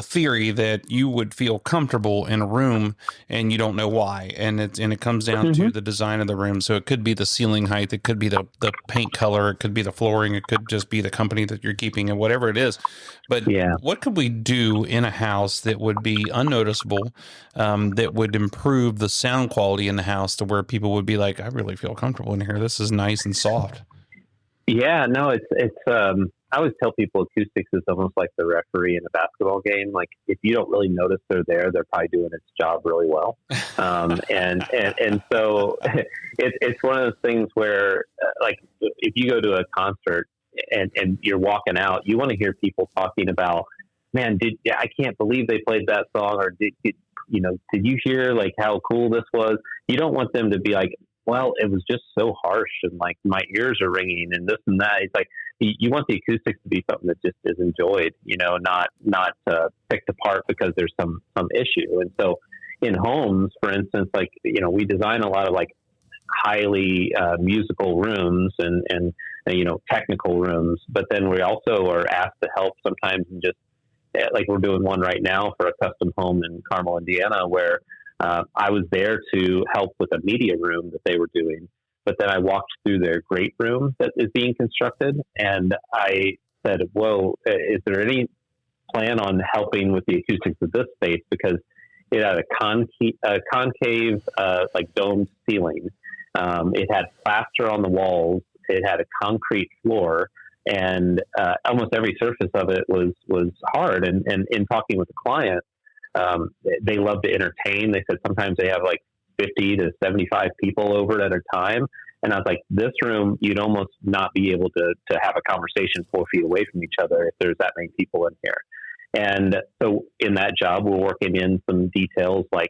theory that you would feel comfortable in a room and you don't know why, and it comes down to the design of the room. So it could be the ceiling height, it could be the paint color, it could be the flooring, it could just be the company that you're keeping, and whatever it is. But what could we do in a house that would be unnoticeable, that would improve the sound quality in the house to where people would be like, I really feel comfortable in here. This is nice and soft. Yeah, no, it's I always tell people acoustics is almost like the referee in a basketball game. Like if you don't really notice they're there, they're probably doing its job really well. And so it's one of those things where like if you go to a concert and you're walking out, you want to hear people talking about, man, I can't believe they played that song, or did you hear like how cool this was? You don't want them to be like, well, it was just so harsh and like my ears are ringing and this and that. It's like you want the acoustics to be something that just is enjoyed, not picked apart because there's some issue. And so in homes, for instance, like we design a lot of like highly musical rooms and technical rooms, but then we also are asked to help sometimes in just like we're doing one right now for a custom home in Carmel, Indiana, where I was there to help with a media room that they were doing, but then I walked through their great room that is being constructed, and I said, whoa, is there any plan on helping with the acoustics of this space? Because it had a concave like domed ceiling. It had plaster on the walls. It had a concrete floor, and almost every surface of it was hard. And in talking with the client, they love to entertain. They said sometimes they have like 50 to 75 people over at a time. And I was like, this room, you'd almost not be able to have a conversation 4 feet away from each other if there's that many people in here. And so in that job, we're working in some details, like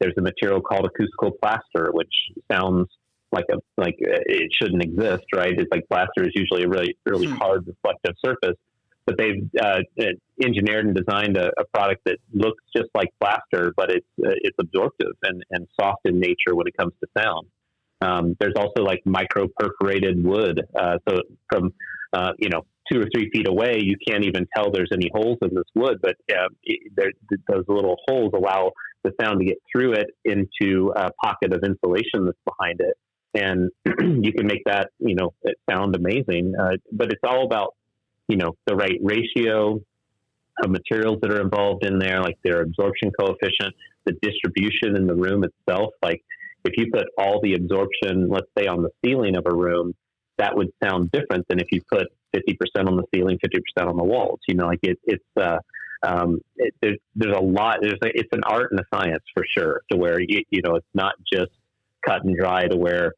there's a material called acoustical plaster, which sounds like it shouldn't exist, right? It's like plaster is usually a really, really hard reflective surface. But they've engineered and designed a product that looks just like plaster, but it's absorptive and soft in nature when it comes to sound. There's also like micro perforated wood. So from 2 or 3 feet away, you can't even tell there's any holes in this wood, but those little holes allow the sound to get through it into a pocket of insulation that's behind it. And you can make that, it sound amazing. But it's all about, the right ratio of materials that are involved in there, like their absorption coefficient, the distribution in the room itself. Like if you put all the absorption, let's say on the ceiling of a room, that would sound different than if you put 50% on the ceiling, 50% on the walls. There's a lot. It's an art and a science for sure. To where it's not just cut and dry. To where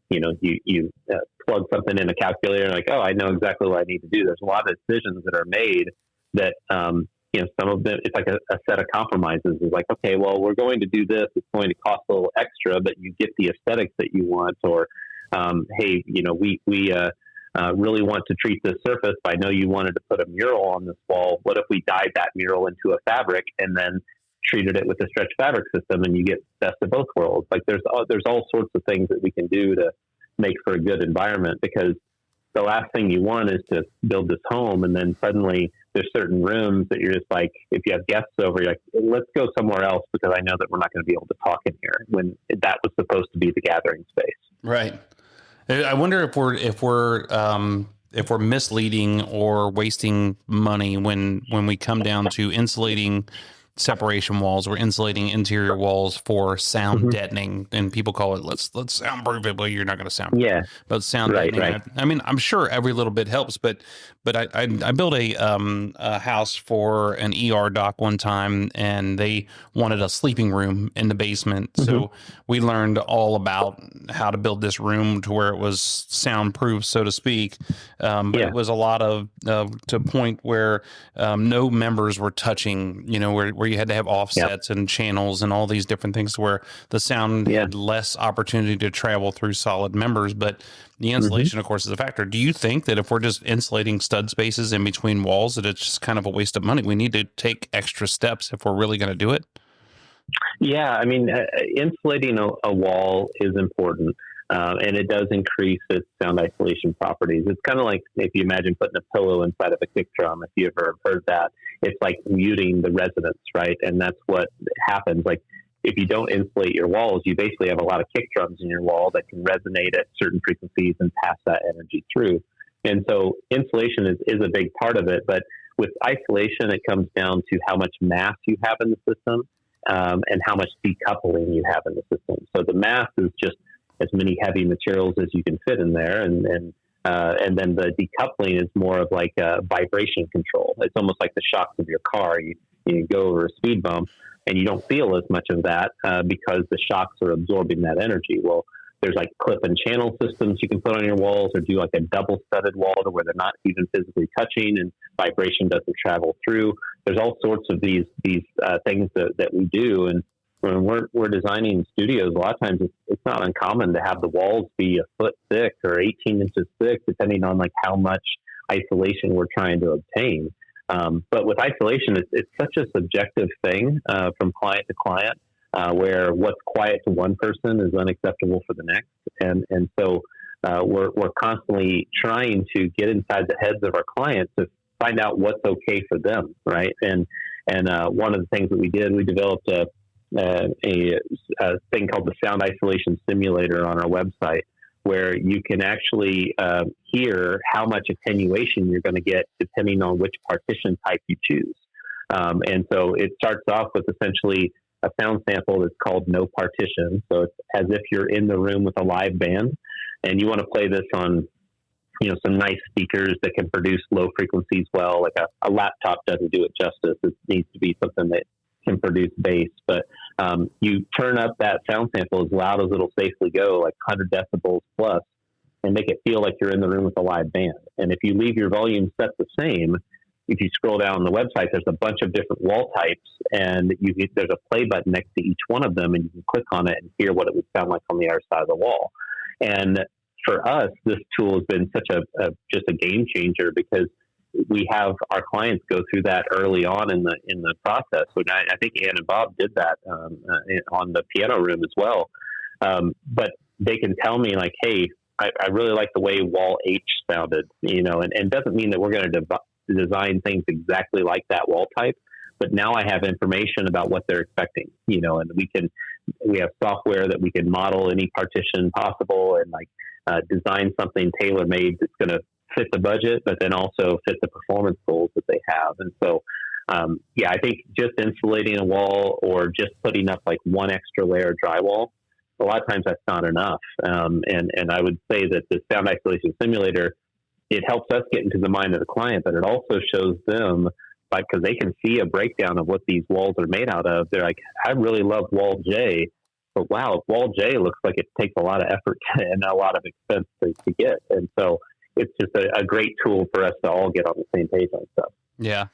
you plug something in a calculator and like, oh, I know exactly what I need to do. There's a lot of decisions that are made that, some of them, it's like a set of compromises. It's like, okay, well, we're going to do this. It's going to cost a little extra, but you get the aesthetics that you want. Or, hey, we really want to treat this surface. I know you wanted to put a mural on this wall. What if we dyed that mural into a fabric and then treated it with a stretch fabric system, and you get best of both worlds? Like there's all sorts of things that we can do to make for a good environment, because the last thing you want is to build this home and then suddenly there's certain rooms that you're just like, if you have guests over, you're like, let's go somewhere else because I know that we're not going to be able to talk in here, when that was supposed to be the gathering space. Right. I wonder if we're misleading or wasting money when we come down to insulating separation walls. We're insulating interior walls for sound deadening, and people call it let's soundproof it. Well, you're not going to soundproof, yeah, but sound deadening. Right. I mean, I'm sure every little bit helps, but I built a house for an ER doc one time, and they wanted a sleeping room in the basement. So we learned all about how to build this room to where it was soundproof, so to speak. But it was a lot of to a point where no members were touching, where you had to have offsets and channels and all these different things where the sound had less opportunity to travel through solid members. But the insulation, of course, is a factor. Do you think that if we're just insulating stud spaces in between walls, that it's just kind of a waste of money? We need to take extra steps if we're really going to do it? Yeah, I mean, insulating a wall is important. And it does increase its sound isolation properties. It's kind of like if you imagine putting a pillow inside of a kick drum, if you ever heard that, it's like muting the resonance, right? And that's what happens. Like if you don't insulate your walls, you basically have a lot of kick drums in your wall that can resonate at certain frequencies and pass that energy through. And so insulation is a big part of it. But with isolation, it comes down to how much mass you have in the system and how much decoupling you have in the system. So the mass is just as many heavy materials as you can fit in there. And And then the decoupling is more of like a vibration control. It's almost like the shocks of your car. You go over a speed bump and you don't feel as much of that because the shocks are absorbing that energy. Well, there's like clip and channel systems you can put on your walls, or do like a double studded wall to where they're not even physically touching and vibration doesn't travel through. There's all sorts of these things that we do. And when we're designing studios, a lot of times it's not uncommon to have the walls be a foot thick or 18 inches thick, depending on like how much isolation we're trying to obtain. But with isolation, it's such a subjective thing from client to client. Where what's quiet to one person is unacceptable for the next. And so we're constantly trying to get inside the heads of our clients to find out what's okay for them, right? And one of the things that we developed a thing called the sound isolation simulator on our website, where you can actually hear how much attenuation you're going to get depending on which partition type you choose. And so it starts off with essentially a sound sample that's called no partition. So it's as if you're in the room with a live band, and you want to play this on, some nice speakers that can produce low frequencies well. Like a laptop doesn't do it justice. It needs to be something that can produce bass. But you turn up that sound sample as loud as it'll safely go, like 100 decibels plus, and make it feel like you're in the room with a live band. And if you leave your volume set the same, if you scroll down the website, there's a bunch of different wall types, and there's a play button next to each one of them, and you can click on it and hear what it would sound like on the other side of the wall. And for us, this tool has been such just a game changer, because we have our clients go through that early on in the process. So I think Ann and Bob did that on the piano room as well. But they can tell me like, hey, I really like the way wall H sounded, and it doesn't mean that we're going to design things exactly like that wall type, but now I have information about what they're expecting, and we have software that we can model any partition possible and design something tailor made that's going to fit the budget, but then also fit the performance goals that they have. And so, I think just insulating a wall or just putting up like one extra layer of drywall, a lot of times that's not enough. And I would say that the sound isolation simulator, it helps us get into the mind of the client, but it also shows them, because they can see a breakdown of what these walls are made out of. They're like, I really love wall J, but wow, wall J looks like it takes a lot of effort and a lot of expense to get. And so it's just a great tool for us to all get on the same page on stuff. Yeah.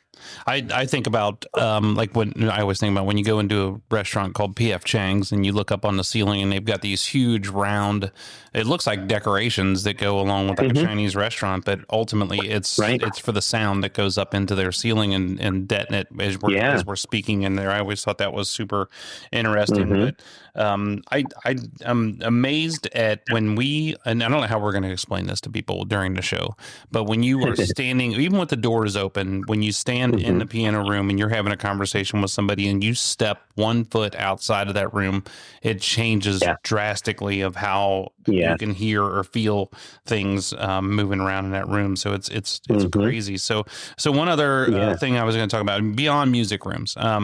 I think about when I always think about when you go into a restaurant called PF Chang's and you look up on the ceiling and they've got these huge round, it looks like decorations that go along with like a Chinese restaurant, but ultimately it's for the sound that goes up into their ceiling and detonate as we're speaking in there. I always thought that was super interesting. But I'm amazed at when and I don't know how we're going to explain this to people during the show, but when you are standing, even with the doors open, when you stand in the piano room and you're having a conversation with somebody and you step 1 foot outside of that room, it changes drastically of how you can hear or feel things moving around in that room. So it's crazy. So one other thing I was going to talk about beyond music rooms, I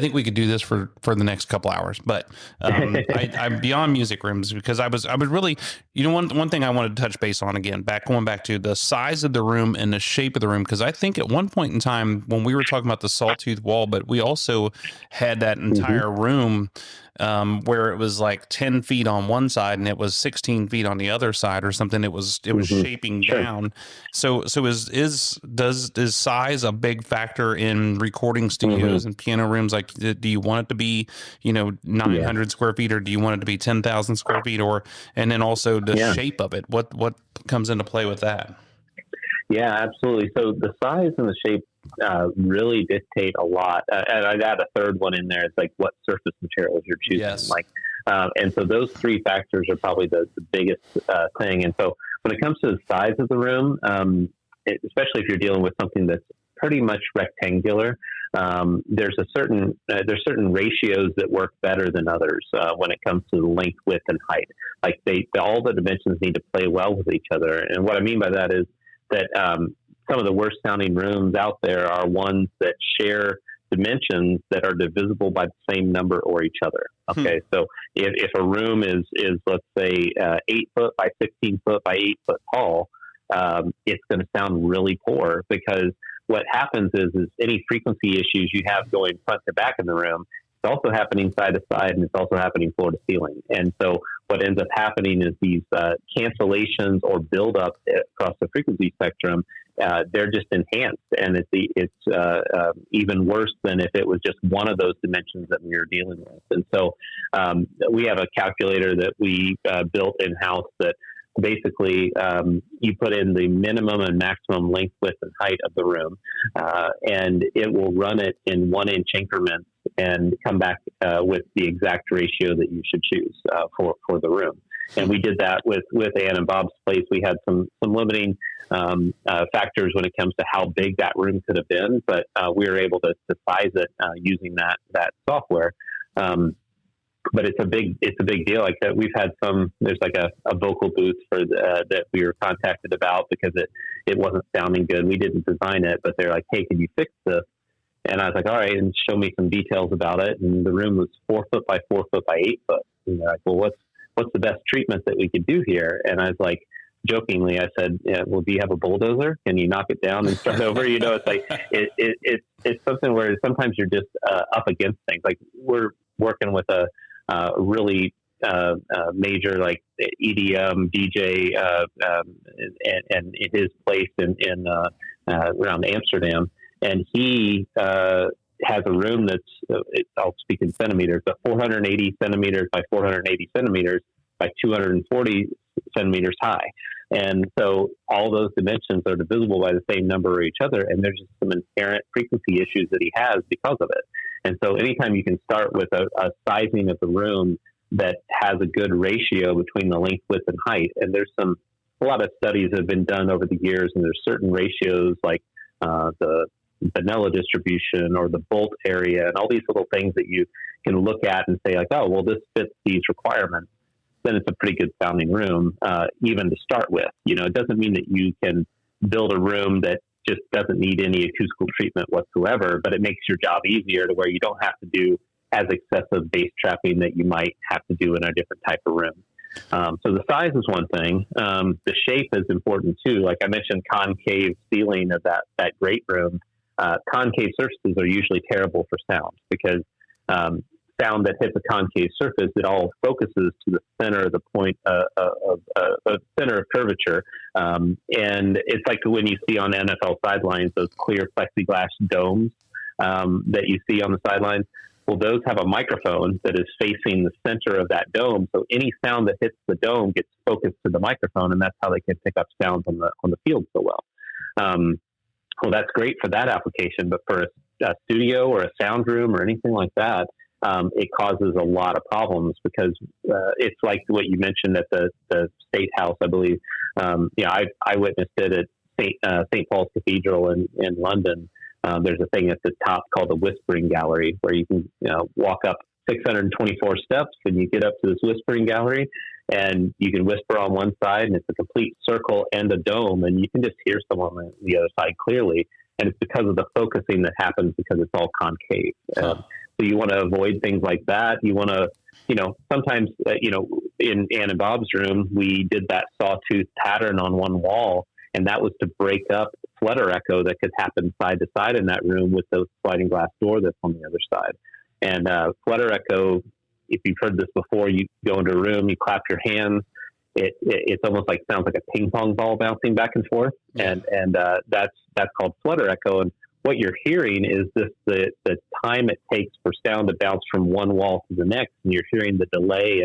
think we could do this for the next couple hours, but I'm beyond music rooms, because I was really, one thing I wanted to touch base on again, going back to the size of the room and the shape of the room, because I think at one point in time when we were talking about the sawtooth wall, but we also had that entire room where it was like 10 feet on one side and it was 16 feet on the other side or something. It was shaping down. So is size a big factor in recording studios and piano rooms? Like, do you want it to be, 900 square feet, or do you want it to be 10,000 square feet, and then also the shape of it? What comes into play with that? Yeah, absolutely. So the size and the shape really dictate a lot. And I'd add a third one in there. It's like what surface materials you're choosing. Yes. And so those three factors are probably the biggest thing. And so when it comes to the size of the room, especially if you're dealing with something that's pretty much rectangular, there's certain ratios that work better than others when it comes to the length, width, and height. Like all the dimensions need to play well with each other. And what I mean by that is that some of the worst sounding rooms out there are ones that share dimensions that are divisible by the same number or each other. Okay, so if a room is let's say 8 foot by 16 foot by 8 foot tall, it's going to sound really poor, because what happens is any frequency issues you have going front to back in the room, it's also happening side to side, and it's also happening floor to ceiling. And so what ends up happening is these cancellations or buildup across the frequency spectrum, they're just enhanced, and it's even worse than if it was just one of those dimensions that we were dealing with. And so we have a calculator that we built in-house that basically you put in the minimum and maximum length, width, and height of the room, and it will run it in 1 inch increments and come back with the exact ratio that you should choose for the room. And we did that with Ann and Bob's place. We had some limiting factors when it comes to how big that room could have been, but we were able to size it using that software. But it's a big deal. Like that, we've had there's like a vocal booth that we were contacted about because it wasn't sounding good. We didn't design it, but they're like, hey, can you fix this? And I was like, all right, and show me some details about it. And the room was 4 foot by 4 foot by 8 foot. And they're like, well, what's the best treatment that we could do here? And I was like, jokingly, I said, yeah, well, do you have a bulldozer? Can you knock it down and start over? It's like, it's something where sometimes you're just up against things. Like we're working with a really major like EDM DJ and it is placed in around Amsterdam, and he has a room that's I'll speak in centimeters, but 480 centimeters by 480 centimeters by 240 centimeters high. And so all those dimensions are divisible by the same number of each other, and there's just some inherent frequency issues that he has because of it. And so anytime you can start with a sizing of the room that has a good ratio between the length, width, and height, and there's a lot of studies that have been done over the years, and there's certain ratios like the vanilla distribution or the bolt area and all these little things that you can look at and say like, oh, well, this fits these requirements. Then it's a pretty good sounding room, even to start with. It doesn't mean that you can build a room that just doesn't need any acoustical treatment whatsoever, but it makes your job easier to where you don't have to do as excessive bass trapping that you might have to do in a different type of room. So the size is one thing. The shape is important too. Like I mentioned, concave ceiling of that great room. Concave surfaces are usually terrible for sound because sound that hits a concave surface, it all focuses to the center of the point of center of curvature. And it's like when you see on NFL sidelines, those clear plexiglass domes that you see on the sidelines. Well, those have a microphone that is facing the center of that dome. So any sound that hits the dome gets focused to the microphone, and that's how they can pick up sounds on the field so well. Well, that's great for that application, but for a studio or a sound room or anything like that, it causes a lot of problems because it's like what you mentioned at the State House, I believe. I witnessed it at St. Paul's Cathedral in London. There's a thing at the top called the Whispering Gallery where you can walk up 624 steps and you get up to this Whispering Gallery and you can whisper on one side and it's a complete circle and a dome and you can just hear someone on the other side clearly. And it's because of the focusing that happens because it's all concave. So you want to avoid things like that. You want to, sometimes, in Ann and Bob's room, we did that sawtooth pattern on one wall, and that was to break up flutter echo that could happen side to side in that room with those sliding glass door that's on the other side. And flutter echo, if you've heard this before, you go into a room, you clap your hands, it's almost like sounds like a ping pong ball bouncing back and forth, and that's called flutter echo. And what you're hearing is the time it takes for sound to bounce from one wall to the next, and you're hearing the delay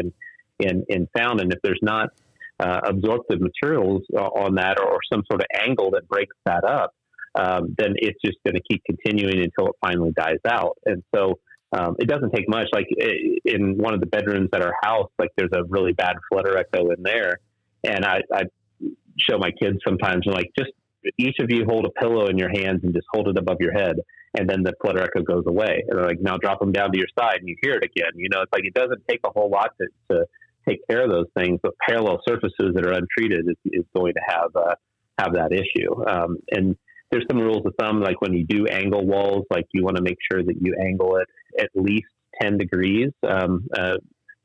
in sound. And if there's not absorptive materials on that or some sort of angle that breaks that up, then it's just going to keep continuing until it finally dies out. And so it doesn't take much. Like in one of the bedrooms at our house, like there's a really bad flutter echo in there, and I show my kids sometimes, and like just each of you hold a pillow in your hands and just hold it above your head, and then the flutter echo goes away. And they're like, now drop them down to your side and you hear it again. It's like it doesn't take a whole lot to take care of those things, but parallel surfaces that are untreated is going to have that issue. And there's some rules of thumb, like when you do angle walls, like you want to make sure that you angle it at least 10 degrees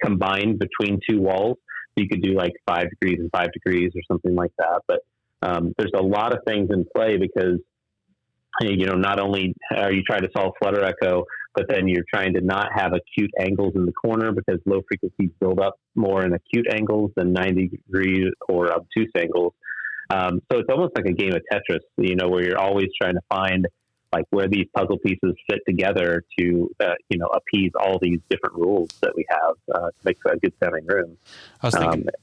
combined between two walls. So you could do like 5 degrees and 5 degrees or something like that. But there's a lot of things in play because, not only are you trying to solve flutter echo, but then you're trying to not have acute angles in the corner because low frequencies build up more in acute angles than 90 degree or obtuse angles. So it's almost like a game of Tetris, where you're always trying to find like where these puzzle pieces fit together to, appease all these different rules that we have to make a good sounding room. I was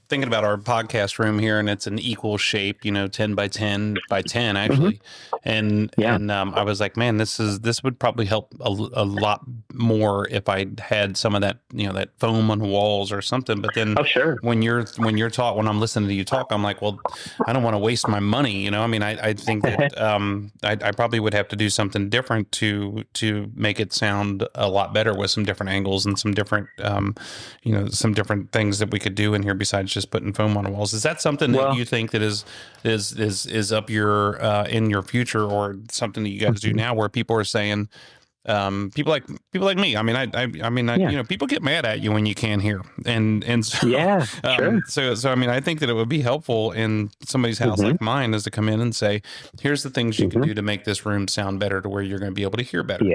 thinking about our podcast room here, and it's an equal shape, 10 by 10 by 10 actually. And I was like, man, this would probably help a lot more if I had some of that, that foam on the walls or something. But then when I'm listening to you talk, I'm like, well, I don't want to waste my money. I think that I probably would have to do something different to make it sound a lot better with some different angles and some different, some different things that we could do in here besides just putting foam on the walls. Is that something that you think that is up your in your future, or something that you guys do now, where people are saying, people like me? People get mad at you when you can't hear, and so, So I think that it would be helpful in somebody's house like mine is to come in and say, here's the things you can do to make this room sound better, to where you're going to be able to hear better.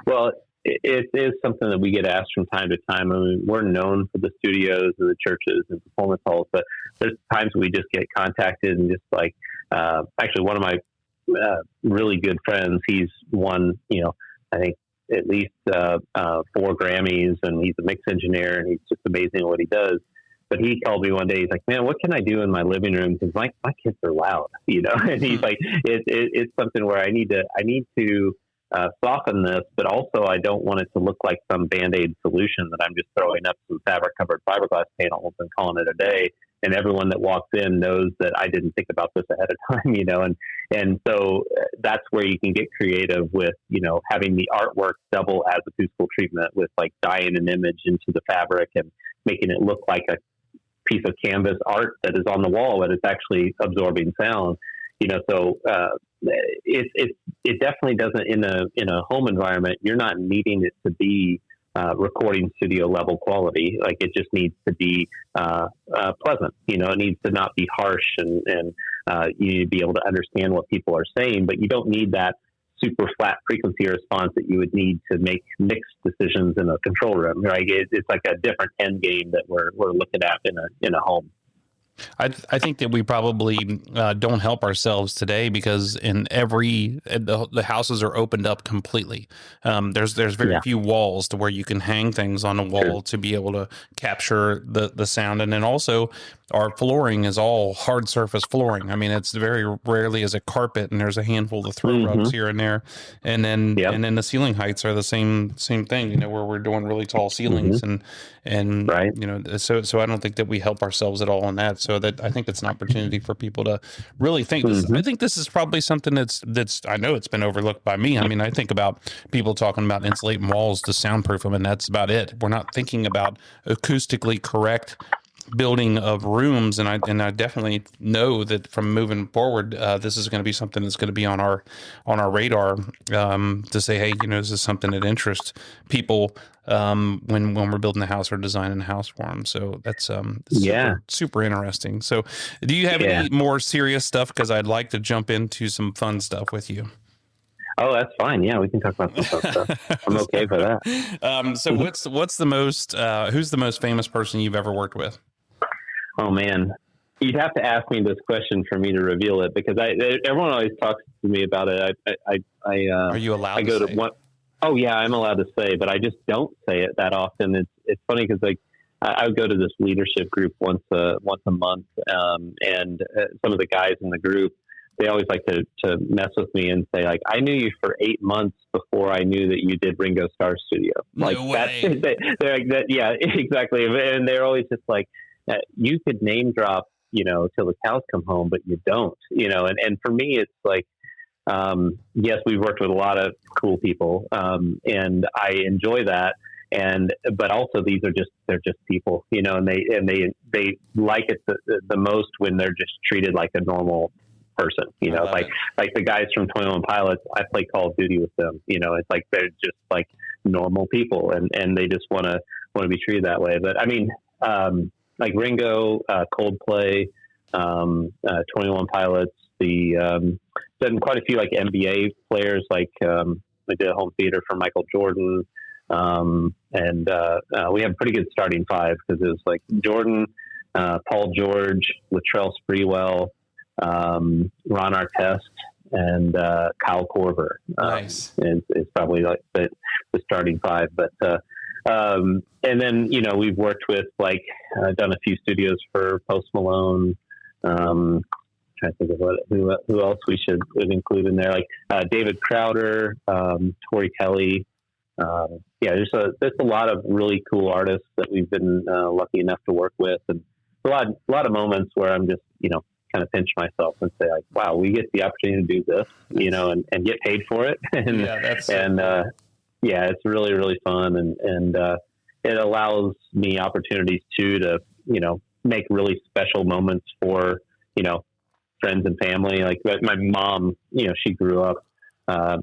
Well, it is something that we get asked from time to time. We're known for the studios and the churches and performance halls, but there's times we just get contacted and just like, actually one of my really good friends, he's won, I think at least 4 Grammys, and he's a mix engineer, and he's just amazing at what he does. But he called me one day. He's like, man, what can I do in my living room? Because my kids are loud, and he's like, it's something where I need to soften this, but also I don't want it to look like some Band-Aid solution that I'm just throwing up some fabric-covered fiberglass panels and calling it a day. And everyone that walks in knows that I didn't think about this ahead of time, and so that's where you can get creative with, having the artwork double as acoustical treatment, with like dyeing an image into the fabric and making it look like a piece of canvas art that is on the wall, but it's actually absorbing sound. So it definitely doesn't, in a home environment, you're not needing it to be recording studio level quality. Like, it just needs to be pleasant. It needs to not be harsh, and you need to be able to understand what people are saying, but you don't need that super flat frequency response that you would need to make mixed decisions in a control room. Right? It's like a different end game that we're looking at in a home. I think that we probably don't help ourselves today, because the houses are opened up completely. There's very few walls to where you can hang things on a wall to be able to capture the sound. And then also our flooring is all hard surface flooring. It's very rarely is a carpet, and there's a handful of throw rugs here and there. And then the ceiling heights are the same thing, where we're doing really tall ceilings and right. So I don't think that we help ourselves at all on that. So that I think that's an opportunity for people to really think. I think this is probably something that's I know it's been overlooked by me. I think about people talking about insulating walls to soundproof them, and that's about it. We're not thinking about acoustically correct building of rooms, and I definitely know that from moving forward, this is going to be something that's going to be on our radar, to say, hey, is this something that interests people when we're building a house or designing a house for them? So that's super interesting. So do you have any more serious stuff? Because I'd like to jump into some fun stuff with you. Oh, that's fine. Yeah, we can talk about some fun stuff. I'm okay for that. So what's the most who's the most famous person you've ever worked with? Oh man, you'd have to ask me this question for me to reveal it, because everyone always talks to me about it. Are you allowed? I go to one. Oh yeah, I'm allowed to say, but I just don't say it that often. It's funny because I would go to this leadership group once a month, and some of the guys in the group, they always like to mess with me and say, like, I knew you for 8 months before I knew that you did Ringo Starr studio. No way. They're like that. Yeah, exactly. And they're always just like, you could name drop, till the cows come home, but you don't, and for me, it's like, yes, we've worked with a lot of cool people, and I enjoy that. But also they're just people, and they like it the most when they're just treated like a normal person. You know, like the guys from 21 Pilots, I play Call of Duty with them. You know, it's like they're just like normal people, and they just want to be treated that way. But I mean, like Ringo, Coldplay, 21 Pilots, done quite a few like NBA players, like we did a home theater for Michael Jordan, and we have a pretty good starting five because it was like Jordan, Paul George, Latrell Sprewell, Ron Artest, and Kyle Korver. Nice. Is probably like the starting five, but and then we've worked with like done a few studios for Post Malone. Trying to think of who else would include in there, like David Crowder, Tori Kelly. There's a lot of really cool artists that we've been lucky enough to work with, and a lot of moments where I'm just kind of pinch myself and say like, wow, we get the opportunity to do this, and get paid for it, it's really, really fun, and it allows me opportunities too to make really special moments for friends and family. Like my mom, she grew up,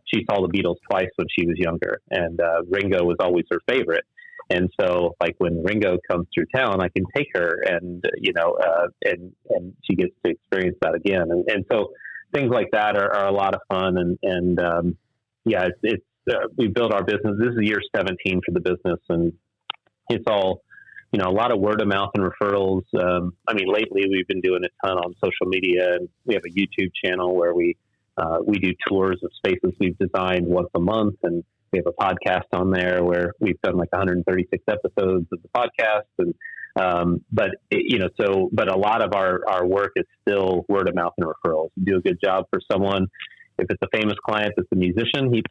she saw the Beatles twice when she was younger, and Ringo was always her favorite. And so like when Ringo comes through town, I can take her and and she gets to experience that again. And so things like that are a lot of fun. And we built our business. This is year 17 for the business, and it's all, a lot of word of mouth and referrals. Lately we've been doing a ton on social media, and we have a YouTube channel where we do tours of spaces we've designed once a month, and we have a podcast on there where we've done like 136 episodes of the podcast. And but a lot of our work is still word of mouth and referrals. We do a good job for someone. If it's a famous client that's a musician, he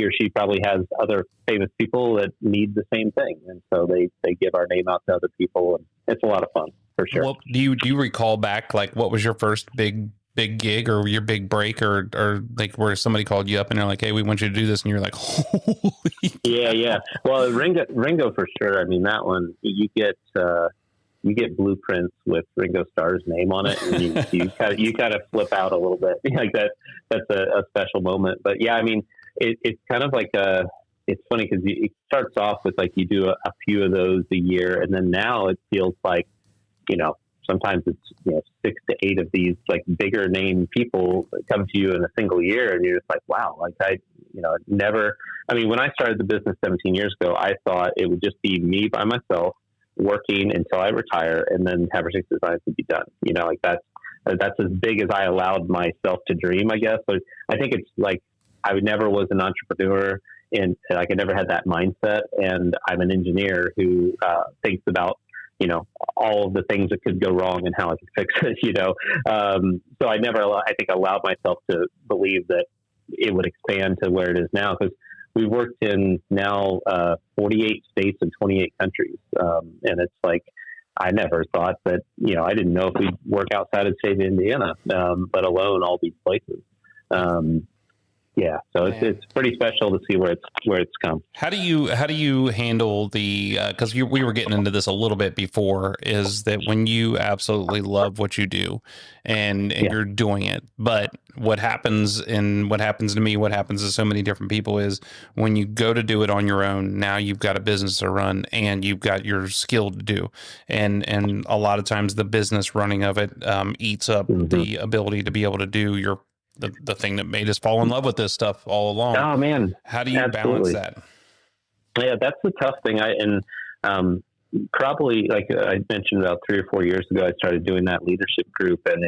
or she probably has other famous people that need the same thing, and so they give our name out to other people, and it's a lot of fun for sure. Well, do you recall back like what was your first big gig or your big break, or like where somebody called you up and they're like, hey, we want you to do this, and you're like, holy yeah. Well, Ringo for sure. I mean, that one you get blueprints with Ringo Starr's name on it, and you kind of flip out a little bit. Like that's a special moment. But yeah, I mean, it's kind of like it's funny because it starts off with like you do a few of those a year, and then now it feels like sometimes it's 6 to 8 of these like bigger name people come to you in a single year, and you're just like, wow, like never. I mean, when I started the business 17 years ago, I thought it would just be me by myself working until I retire, and then Haverstick Designs would be done. Like that's as big as I allowed myself to dream, I guess. But I think it's like I never was an entrepreneur, and like I never had that mindset. And I'm an engineer who thinks about all of the things that could go wrong and how I could fix it. So I never, I think, allowed myself to believe that it would expand to where it is now, because we've worked in now 48 states and 28 countries, and it's like I never thought that I didn't know if we'd work outside of the state of Indiana, but alone all these places. So it's pretty special to see where it's come. How do you handle the because we were getting into this a little bit before, is that when you absolutely love what you do and you're doing it, but what happens to me, what happens to so many different people is when you go to do it on your own, now you've got a business to run and you've got your skill to do, and a lot of times the business running of it eats up the ability to be able to do the thing that made us fall in love with this stuff all along. Oh man. How do you balance that? Yeah, that's the tough thing. Probably like I mentioned about 3 or 4 years ago, I started doing that leadership group, and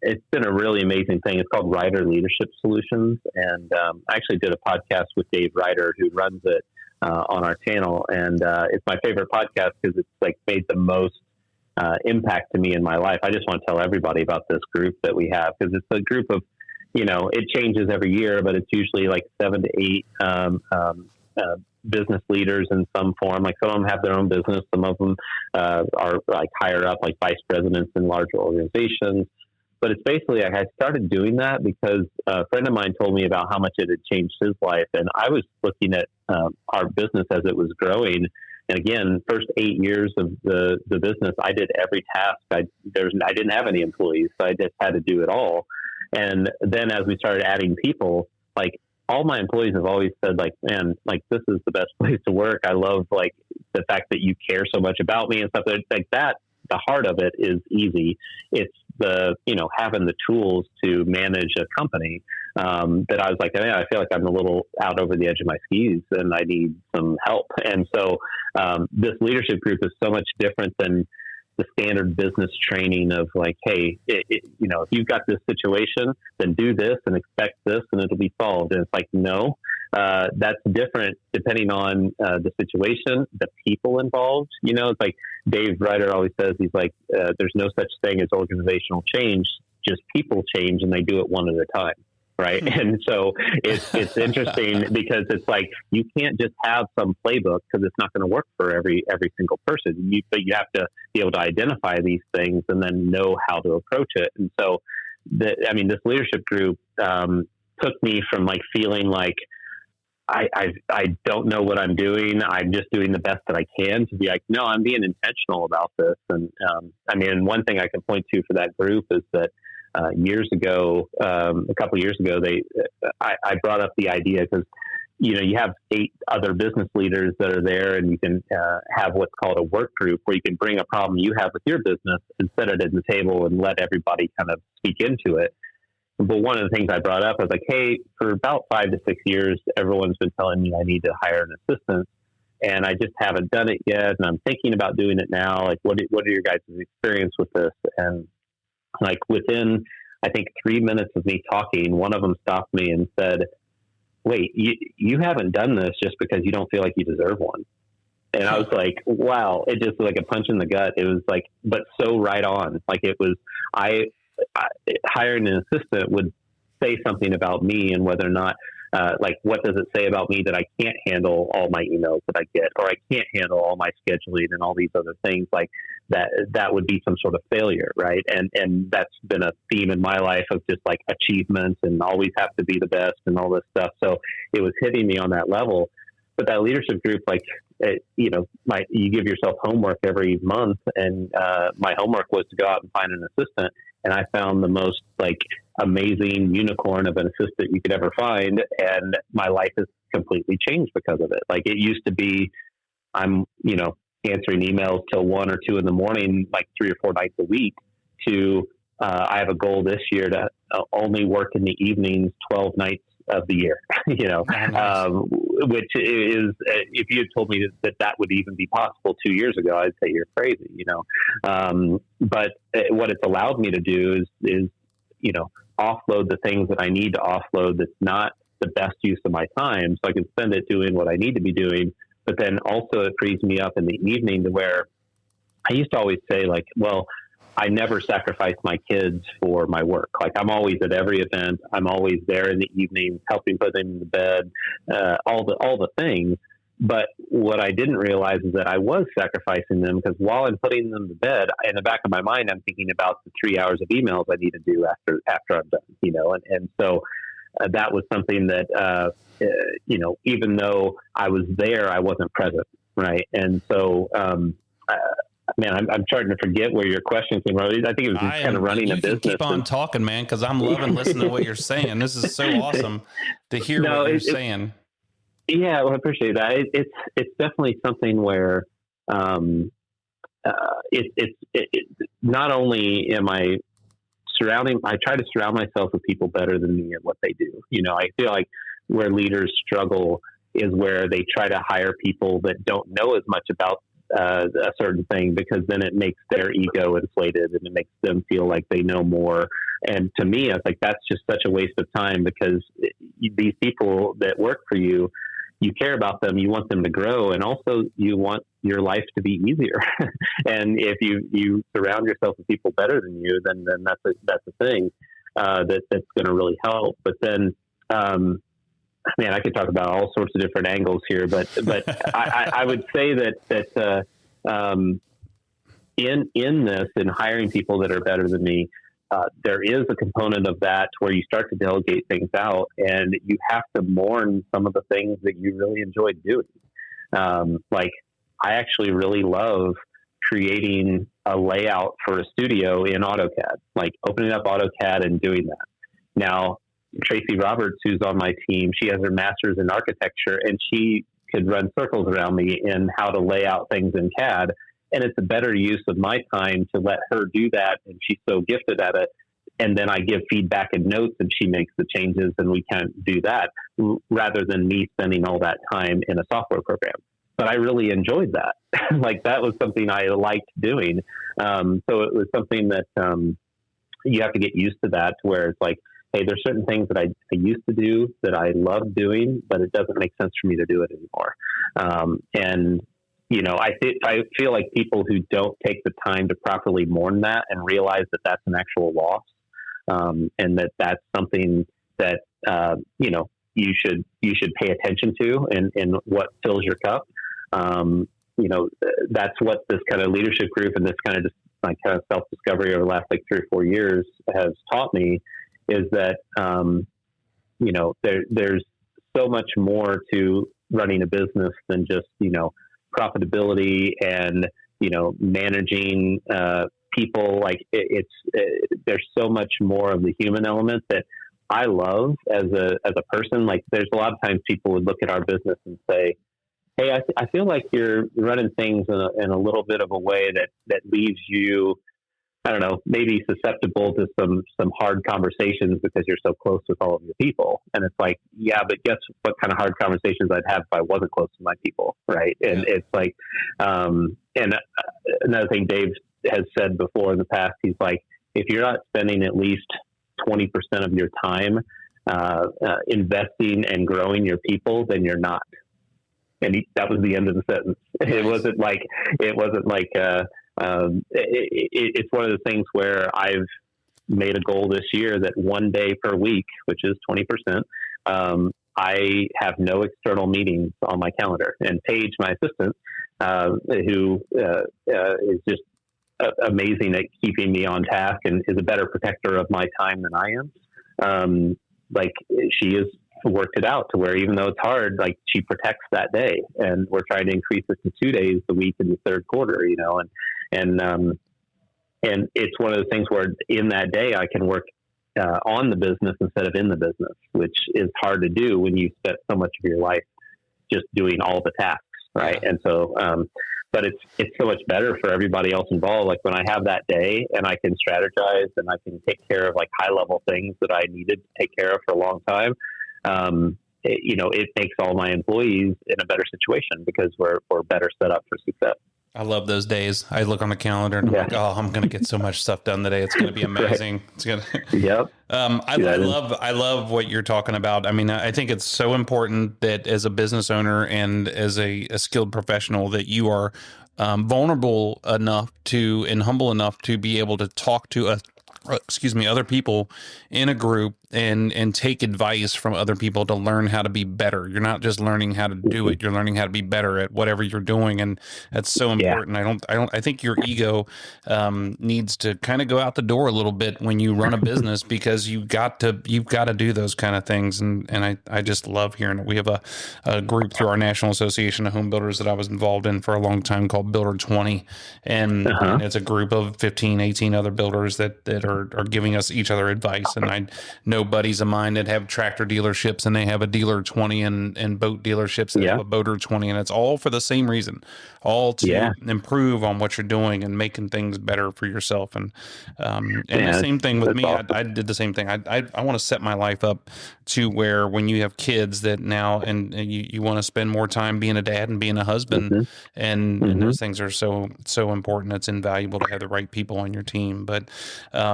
it's been a really amazing thing. It's called Ryder Leadership Solutions. And I actually did a podcast with Dave Ryder, who runs it on our channel. And it's my favorite podcast because it's like made the most impact to me in my life. I just want to tell everybody about this group that we have, because it's a group of, it changes every year, but it's usually like 7 to 8 business leaders in some form. Like some of them have their own business. Some of them are like higher up, like vice presidents in larger organizations. But it's basically, I started doing that because a friend of mine told me about how much it had changed his life. And I was looking at our business as it was growing, And again, first 8 years of the business, I did every task. I didn't have any employees, so I just had to do it all. And then as we started adding people, like all my employees have always said, like, man, like this is the best place to work. I love like the fact that you care so much about me and stuff like that. The heart of it is easy. It's the, having the tools to manage a company that I was like, I feel like I'm a little out over the edge of my skis and I need some help. And so this leadership group is so much different than the standard business training of like, hey, if you've got this situation, then do this and expect this and it'll be solved. And it's like, no, that's different depending on the situation, the people involved. It's like Dave Ryder always says, he's like, there's no such thing as organizational change, just people change and they do it one at a time. Right. And so it's interesting because it's like, you can't just have some playbook because it's not going to work for every single person. But you have to be able to identify these things and then know how to approach it. And so this leadership group took me from like feeling like I don't know what I'm doing. I'm just doing the best that I can to be like, no, I'm being intentional about this. And one thing I can point to for that group is that years ago, a couple of years ago, I brought up the idea because, you have 8 other business leaders that are there and you can have what's called a work group where you can bring a problem you have with your business and set it at the table and let everybody kind of speak into it. But one of the things I brought up, I was like, hey, for about 5 to 6 years, everyone's been telling me I need to hire an assistant and I just haven't done it yet. And I'm thinking about doing it now. Like, what are your guys' experience with this? And like within, I think 3 minutes of me talking, one of them stopped me and said, wait, you haven't done this just because you don't feel like you deserve one. And I was like, wow, it just was like a punch in the gut. It was like, but so right on. Like it was, hiring an assistant would say something about me and whether or not, like, what does it say about me that I can't handle all my emails that I get, or I can't handle all my scheduling and all these other things like that would be some sort of failure. Right. And that's been a theme in my life of just like achievements and always have to be the best and all this stuff. So it was hitting me on that level. But that leadership group, like, you give yourself homework every month. And my homework was to go out and find an assistant. And I found the most like amazing unicorn of an assistant you could ever find. And my life has completely changed because of it. Like it used to be, I'm, answering emails till 1 or 2 in the morning, like 3 or 4 nights a week to, I have a goal this year to only work in the evenings 12 nights of the year, which is, if you had told me that would even be possible 2 years ago, I'd say you're crazy, but what it's allowed me to do is, offload the things that I need to offload. That's not the best use of my time. So I can spend it doing what I need to be doing, but then also it frees me up in the evening to where I used to always say like, well, I never sacrifice my kids for my work. Like I'm always at every event. I'm always there in the evenings, helping put them in the bed, all the things. But what I didn't realize is that I was sacrificing them because while I'm putting them to bed, in the back of my mind, I'm thinking about the 3 hours of emails I need to do after I'm done, and so that was something that, even though I was there, I wasn't present. Right. And so, man, I'm starting to forget where your question came from. I think it was just kind of running a business. Keep on talking, man, because I'm loving listening to what you're saying. This is so awesome to hear what you're saying. Yeah, well, I appreciate that. It's definitely something where it's not only am I try to surround myself with people better than me at what they do. I feel like where leaders struggle is where they try to hire people that don't know as much about a certain thing, because then it makes their ego inflated and it makes them feel like they know more. And to me, I was like, that's just such a waste of time, because these people that work for you, you care about them, you want them to grow, and also you want your life to be easier. And if you surround yourself with people better than you, then that's a thing that's going to really help. But then, man, I could talk about all sorts of different angles here, but I would say that in this, in hiring people that are better than me, there is a component of that where you start to delegate things out, and you have to mourn some of the things that you really enjoyed doing. Like I actually really love creating a layout for a studio in AutoCAD, like opening up AutoCAD and doing that. Now, Tracy Roberts, who's on my team, she has her master's in architecture, and she could run circles around me in how to lay out things in CAD. And it's a better use of my time to let her do that. And she's so gifted at it. And then I give feedback and notes, and she makes the changes, and we can do that rather than me spending all that time in a software program. But I really enjoyed that. Like, that was something I liked doing. So it was something that you have to get used to that, where it's like, hey, there's certain things that I used to do that I love doing, but it doesn't make sense for me to do it anymore. And, you know, I feel like people who don't take the time to properly mourn that and realize that that's an actual loss, and that's something that, you know, you should pay attention to and what fills your cup. You know, that's what this kind of leadership group and this kind of just my kind of self-discovery over the last like 3 or 4 years has taught me, is that, you know, there's so much more to running a business than just, you know, profitability and, you know, managing people. Like there's so much more of the human element that I love as a person. Like, there's a lot of times people would look at our business and say, hey, I feel like you're running things in a little bit of a way that leaves you, I don't know, maybe susceptible to some hard conversations because you're so close with all of your people. And it's like, yeah, but guess what kind of hard conversations I'd have if I wasn't close to my people, right? And it's like, and another thing Dave has said before in the past, he's like, if you're not spending at least 20% of your time investing and growing your people, then you're not. And that was the end of the sentence. It wasn't like it's one of the things where I've made a goal this year that one day per week, which is 20%, I have no external meetings on my calendar. And Paige, my assistant, who is just amazing at keeping me on task and is a better protector of my time than I am. Like, she has worked it out to where even though it's hard, like, she protects that day, and we're trying to increase it to 2 days a week in the third quarter, you know, and it's one of the things where in that day I can work on the business instead of in the business, which is hard to do when you spent so much of your life just doing all the tasks. Right. And so, but it's so much better for everybody else involved. Like, when I have that day and I can strategize and I can take care of like high level things that I needed to take care of for a long time, you know, it makes all my employees in a better situation because we're better set up for success. I love those days. I look on the calendar and I'm like, oh, I'm going to get so much stuff done today. It's going to be amazing. Right. It's going to, yep. I love what you're talking about. I mean, I think it's so important that as a business owner and as a skilled professional that you are vulnerable enough to and humble enough to be able to talk to other people in a group and take advice from other people to learn how to be better. You're not just learning how to do it. You're learning how to be better at whatever you're doing. And that's so important. I think your ego needs to kind of go out the door a little bit when you run a business because you've got to do those kind of things. And I just love hearing it. We have a group through our National Association of Home Builders that I was involved in for a long time called Builder 20. And it's a group of 15, 18 other builders that are giving us each other advice. And I know buddies of mine that have tractor dealerships and they have a dealer 20 and boat dealerships that have a boater 20, and it's all for the same reason, all to improve on what you're doing and making things better for yourself. And the same thing with me. Awesome. I did the same thing. I want to set my life up to where when you have kids that now and you want to spend more time being a dad and being a husband and those things are so important. It's invaluable to have the right people on your team. But so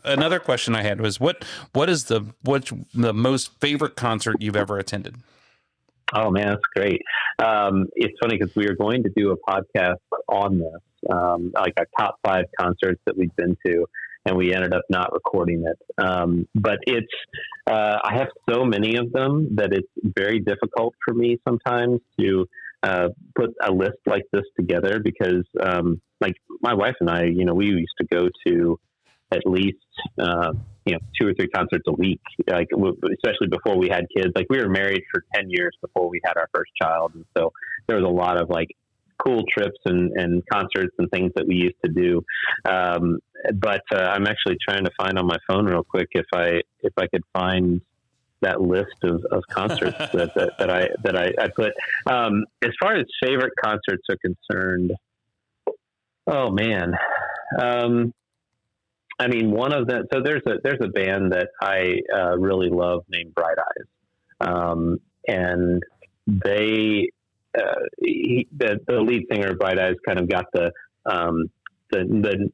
another question I had was what's the most favorite concert you've ever attended? Oh man, that's great. It's funny because we were going to do a podcast on this, like our top 5 concerts that we've been to, and we ended up not recording it. But it's, I have so many of them that it's very difficult for me sometimes to put a list like this together because, like my wife and I, you know, we used to go to at least 2 or 3 concerts a week, like especially before we had kids. Like we were married for 10 years before we had our first child. And so there was a lot of like cool trips and concerts and things that we used to do. But I'm actually trying to find on my phone real quick if I could find that list of concerts that I put. As far as favorite concerts are concerned, oh man. I mean, one of them, so there's a band that I really love named Bright Eyes. And they, the lead singer of Bright Eyes kind of got the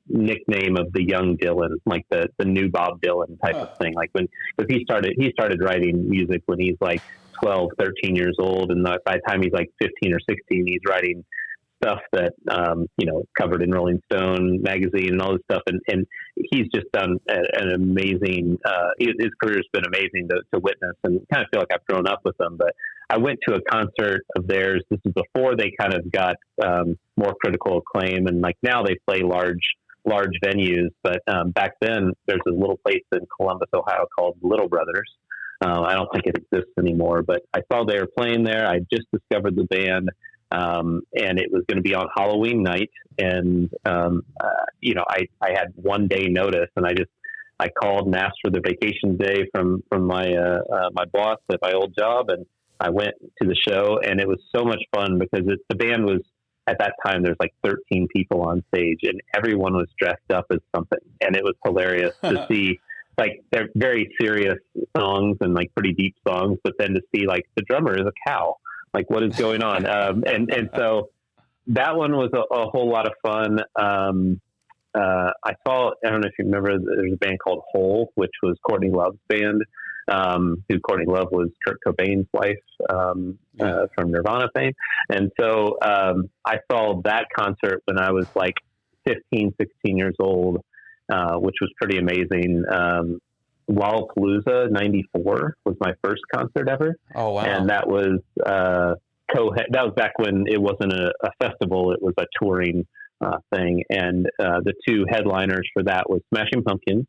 nickname of the young Dylan, like the new Bob Dylan type of thing. Like because he started writing music when he's like 12, 13 years old. And by the time he's like 15 or 16, he's writing stuff that, covered in Rolling Stone magazine and all this stuff. And he's just done an amazing, his career's been amazing to witness, and kind of feel like I've grown up with them. But I went to a concert of theirs. This is before they kind of got more critical acclaim, and like now they play large venues. But back then, there's a little place in Columbus, Ohio called Little Brothers. I don't think it exists anymore, but I saw they were playing there. I just discovered the band, and it was going to be on Halloween night. And I had 1 day notice, and I called and asked for the vacation day from my my boss at my old job, and I went to the show, and it was so much fun because the band was, at that time, there's like 13 people on stage, and everyone was dressed up as something. And it was hilarious to see, like, they're very serious songs and like pretty deep songs, but then to see like the drummer is a cow, like what is going on? And so that one was a whole lot of fun. I don't know if you remember, there's a band called Hole, which was Courtney Love's band. Who Courtney Love was Kurt Cobain's wife from Nirvana fame. And so I saw that concert when I was like 15, 16 years old, which was pretty amazing. Lollapalooza 94 was my first concert ever. Oh, wow. And that was that was back when it wasn't a festival, it was a touring thing. And the two headliners for that was Smashing Pumpkins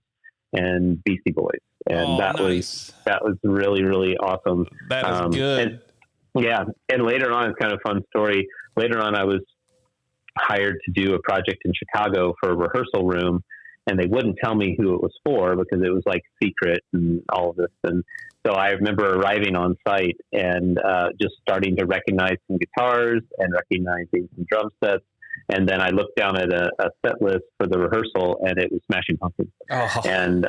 and Beastie Boys. And that was really, really awesome. That is good. And later on, it's kind of a fun story. Later on, I was hired to do a project in Chicago for a rehearsal room, and they wouldn't tell me who it was for because it was like secret and all of this. And so I remember arriving on site and just starting to recognize some guitars and recognizing some drum sets. And then I looked down at a set list for the rehearsal, and it was Smashing Pumpkins. Oh. And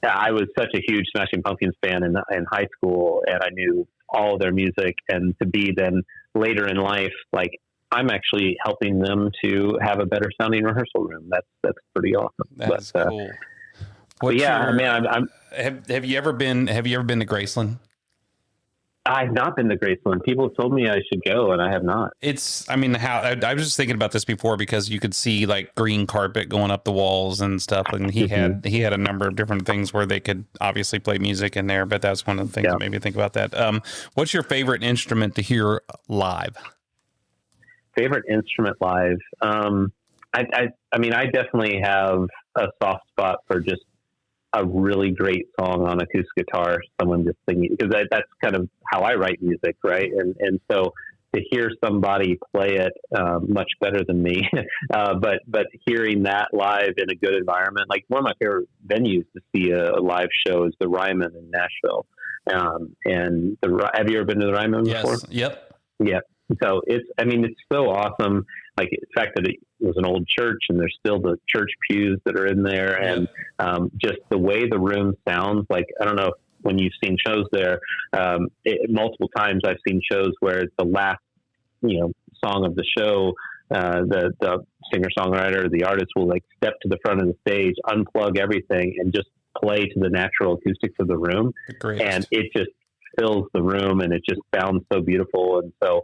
I was such a huge Smashing Pumpkins fan in high school, and I knew all of their music. And to be then later in life, like, I'm actually helping them to have a better sounding rehearsal room. That's pretty awesome. That's cool. Have you ever been to Graceland? I've not been to Graceland. People have told me I should go, and I have not. I was just thinking about this before because you could see like green carpet going up the walls and stuff. And he had a number of different things where they could obviously play music in there, but that's one of the things that made me think about that. What's your favorite instrument to hear live? Favorite instrument live? I definitely have a soft spot for just a really great song on acoustic guitar, someone just singing, because that's kind of how I write music, right? And so to hear somebody play it much better than me, but hearing that live in a good environment, like one of my favorite venues to see a live show is the Ryman in Nashville. Have you ever been to the Ryman before? Yes. Yep. Yeah. So it's so awesome. Like the fact that it was an old church and there's still the church pews that are in there. And just the way the room sounds, like, I don't know when you've seen shows there, multiple times I've seen shows where it's the last, song of the show. The singer-songwriter, the artist will like step to the front of the stage, unplug everything, and just play to the natural acoustics of the room. And it just fills the room, and it just sounds so beautiful. And so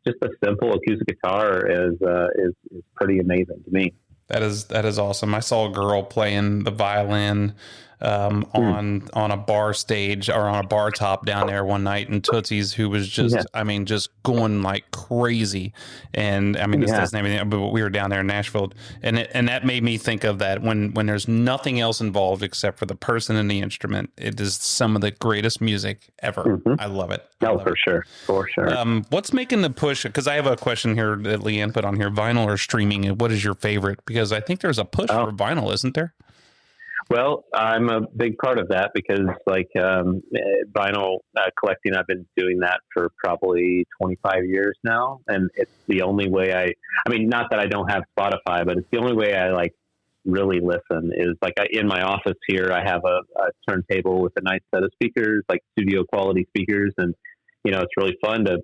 just a simple acoustic guitar is pretty amazing to me. That is awesome. I saw a girl playing the violin on a bar stage or on a bar top down there one night in Tootsie's, who was just, I mean, just going like crazy. And I mean, this doesn't have anything, but we were down there in Nashville, and that made me think of that when there's nothing else involved except for the person and the instrument. It is some of the greatest music ever. I love it. Sure. For sure. What's making the push? Because I have a question here that Leanne put on here, vinyl or streaming, and what is your favorite? Because I think there's a push for vinyl, isn't there? Well, I'm a big part of that because vinyl collecting, I've been doing that for probably 25 years now. And it's the only way I mean, not that I don't have Spotify, but it's the only way I like really listen is like in my office here, I have a turntable with a nice set of speakers, like studio quality speakers. And, it's really fun to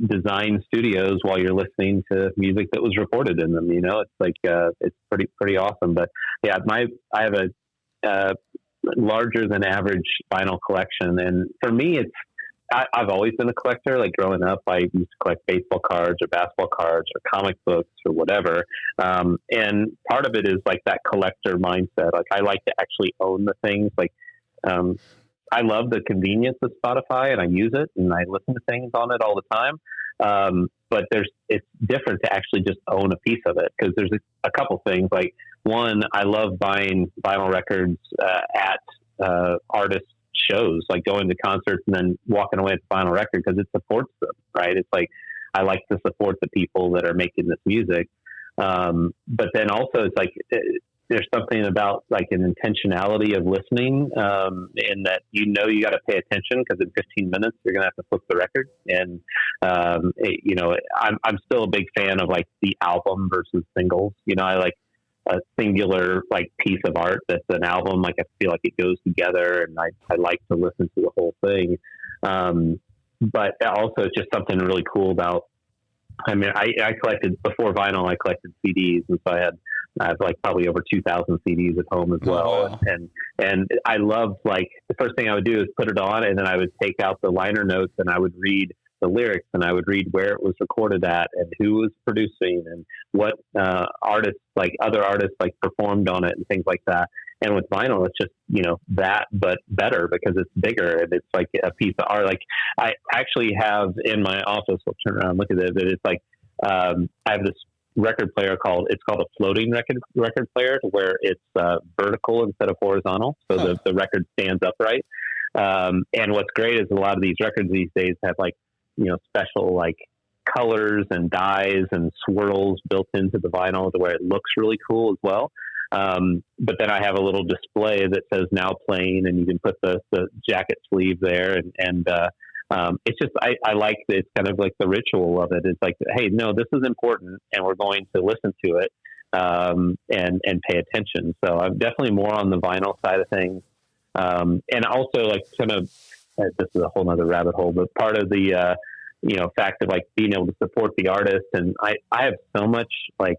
design studios while you're listening to music that was recorded in them. It's like, it's pretty awesome. But yeah, I have a larger than average vinyl collection. And for me, I've always been a collector. Like growing up, I used to collect baseball cards or basketball cards or comic books or whatever. And part of it is like that collector mindset. Like I like to actually own the things. Like, I love the convenience of Spotify and I use it and I listen to things on it all the time. But it's different to actually just own a piece of it because there's a couple things. Like one, I love buying vinyl records at artist shows, like going to concerts and then walking away with the vinyl record because it supports them, right? It's like I like to support the people that are making this music. But then also it's like there's something about like an intentionality of listening in that you got to pay attention because in 15 minutes you're going to have to flip the record. And I'm still a big fan of like the album versus singles. I like a singular like piece of art that's an album. Like I feel like it goes together, and I like to listen to the whole thing. But also it's just something really cool about. I mean, I collected before vinyl. I collected CDs, and so I have like probably over 2,000 CDs at home as well. Wow. And I love like the first thing I would do is put it on, and then I would take out the liner notes and I would read the lyrics and I would read where it was recorded at and who was producing and what artists, like other artists, like performed on it and things like that. And with vinyl, it's just, that, but better because it's bigger and it's like a piece of art. Like I actually have in my office, I'll turn around and look at it, but it's like, I have this record player called a floating record player where it's vertical instead of horizontal. So the record stands upright. And what's great is a lot of these records these days have like, special like colors and dyes and swirls built into the vinyl to where it looks really cool as well. But then I have a little display that says now playing, and you can put the jacket sleeve there. And it's just, I like that it's kind of like the ritual of it. It's like, hey, no, this is important and we're going to listen to it, and pay attention. So I'm definitely more on the vinyl side of things. And also like kind of, this is a whole nother rabbit hole, but part of the, fact of like being able to support the artist. And I have so much like,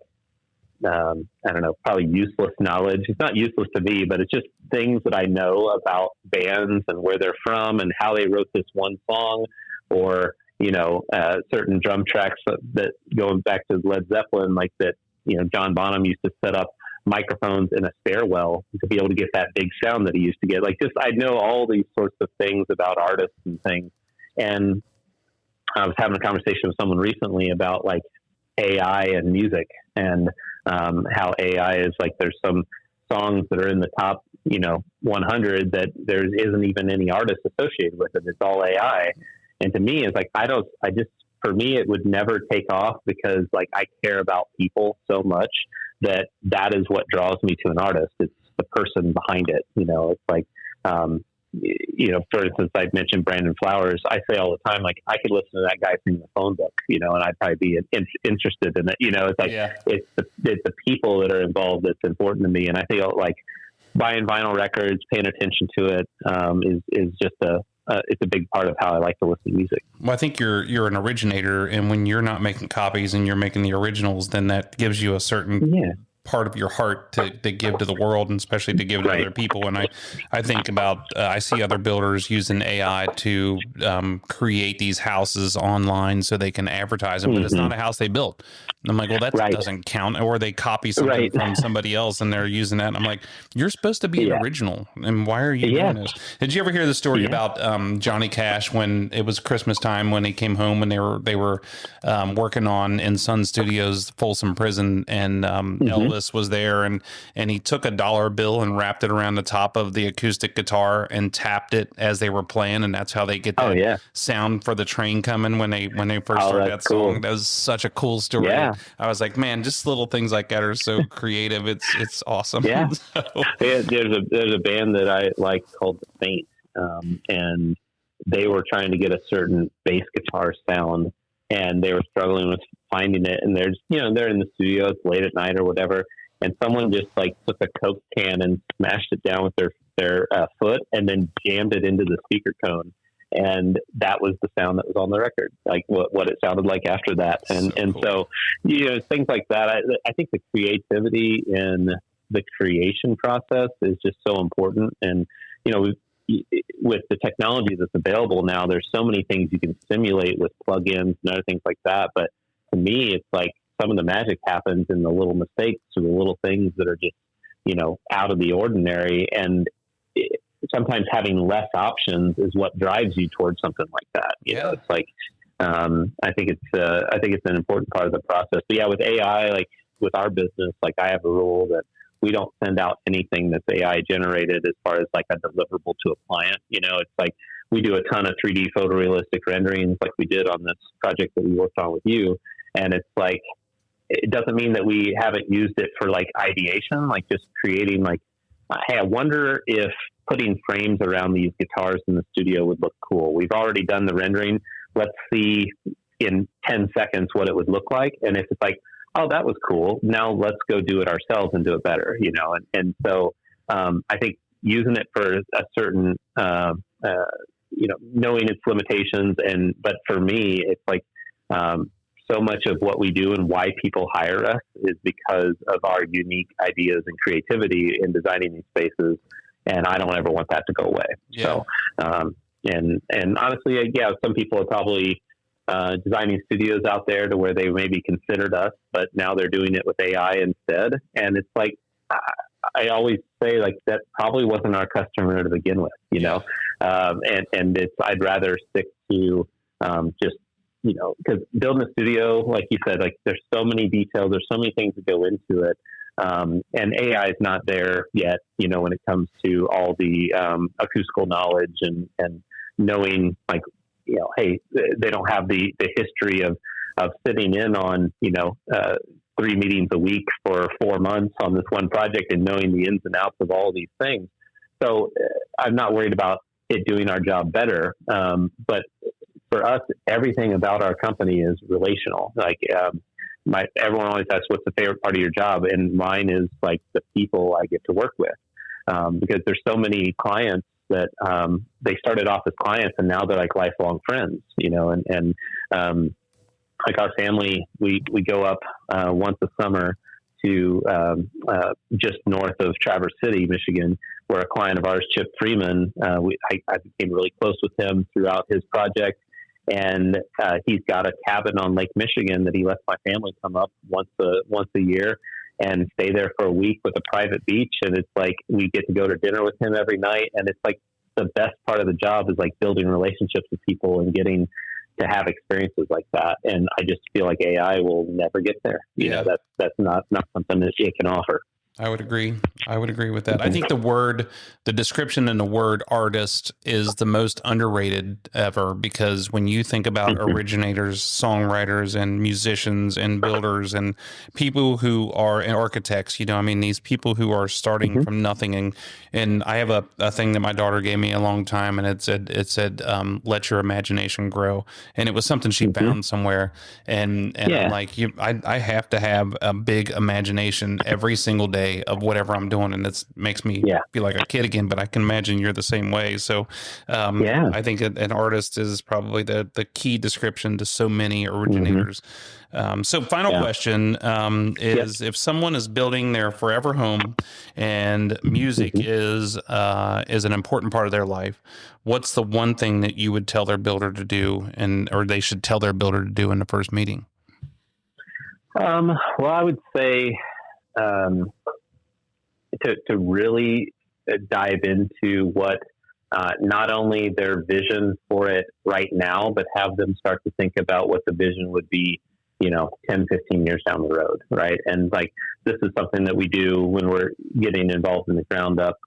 I don't know, probably useless knowledge. It's not useless to me, but it's just things that I know about bands and where they're from and how they wrote this one song, or, certain drum tracks that going back to Led Zeppelin, like that, John Bonham used to set up microphones in a stairwell to be able to get that big sound that he used to get. Like just, I know all these sorts of things about artists and things. And I was having a conversation with someone recently about like AI and music and, how AI is like, there's some songs that are in the top, 100 that there isn't even any artist associated with it. It's all AI. And to me, it's like, for me, it would never take off because like, I care about people so much that is what draws me to an artist. It's the person behind it. It's like, for instance, I mentioned Brandon Flowers. I say all the time, like I could listen to that guy sing the phone book, and I'd probably be interested in it. It's like, it's the people that are involved that's important to me. And I feel like buying vinyl records, paying attention to it, is just it's a big part of how I like to listen to music. Well, I think you're an originator, and when you're not making copies and you're making the originals, then that gives you a certain part of your heart to give to the world, and especially to give to other people. And I think about, I see other builders using AI to create these houses online so they can advertise them, but it's not a house they built. And I'm like, well, that doesn't count. Or they copy something from somebody else and they're using that. And I'm like, you're supposed to be an original. And why are you doing this? Did you ever hear the story about Johnny Cash when it was Christmas time, when he came home, when they were working on in Sun Studios, Folsom Prison, and Elvis was there, and he took a dollar bill and wrapped it around the top of the acoustic guitar and tapped it as they were playing, and that's how they get that sound for the train coming when they first started that song. That was such a cool story. I was like, man, just little things like that are so creative. It's awesome. Yeah. There's a band that I like called The Saint, and they were trying to get a certain bass guitar sound, and they were struggling with finding it. And they're in the studio, it's late at night or whatever, and someone just like took a Coke can and smashed it down with their foot, and then jammed it into the speaker cone, and that was the sound that was on the record, like what it sounded like after that. And so things like that. I think the creativity in the creation process is just so important. And with the technology that's available now, there's so many things you can simulate with plugins and other things like that. But to me, it's like some of the magic happens in the little mistakes or the little things that are just, out of the ordinary. And sometimes having less options is what drives you towards something like that. It's like, I think it's an important part of the process. But with AI, like with our business, like I have a rule that we don't send out anything that's AI generated as far as like a deliverable to a client. It's like we do a ton of 3D photorealistic renderings like we did on this project that we worked on with you. And it's like, it doesn't mean that we haven't used it for like ideation, like just creating like, hey, I wonder if putting frames around these guitars in the studio would look cool. We've already done the rendering. Let's see in 10 seconds what it would look like. And if it's like, oh, that was cool, now let's go do it ourselves and do it better, And so I think using it for a certain, knowing its limitations. But for me, it's like so much of what we do and why people hire us is because of our unique ideas and creativity in designing these spaces. And I don't ever want that to go away. Yeah. So, and honestly, some people are probably designing studios out there to where they maybe considered us, but now they're doing it with AI instead. And it's like, I always say like that probably wasn't our customer to begin with, and I'd rather stick to, just, because building a studio, like you said, like there's so many details, there's so many things that go into it. And AI is not there yet, when it comes to all the, acoustical knowledge and knowing like, hey, they don't have the history of sitting in on, 3 meetings a week for 4 months on this one project and knowing the ins and outs of all of these things. So I'm not worried about it doing our job better. But for us, everything about our company is relational. Like, everyone always asks, what's the favorite part of your job? And mine is like the people I get to work with. Because there's so many clients that they started off as clients and now they're like lifelong friends, and like our family, we go up once a summer to just north of Traverse City, Michigan, where a client of ours, Chip Freeman, I became really close with him throughout his project. And he's got a cabin on Lake Michigan that he lets my family come up once a year and stay there for a week with a private beach. And it's like, we get to go to dinner with him every night. And it's like the best part of the job is like building relationships with people and getting to have experiences like that. And I just feel like AI will never get there. That's not something that it can offer. I would agree with that. I think the description in the word artist is the most underrated ever, because when you think about originators, songwriters, and musicians and builders and people who are and architects, these people who are starting from nothing. And I have a thing that my daughter gave me a long time, and it said, let your imagination grow. And it was something she found somewhere. And I'm like, I have to have a big imagination every single day day of whatever I'm doing. And it makes me feel like a kid again, but I can imagine you're the same way. So I think an artist is probably the key description to so many originators. So final question is, if someone is building their forever home and music is an important part of their life, what's the one thing that you would tell their builder to do, or they should tell their builder to do in the first meeting? Well, I would say to really dive into what not only their vision for it right now, but have them start to think about what the vision would be, 10, 15 years down the road, right? And like, this is something that we do when we're getting involved in the ground up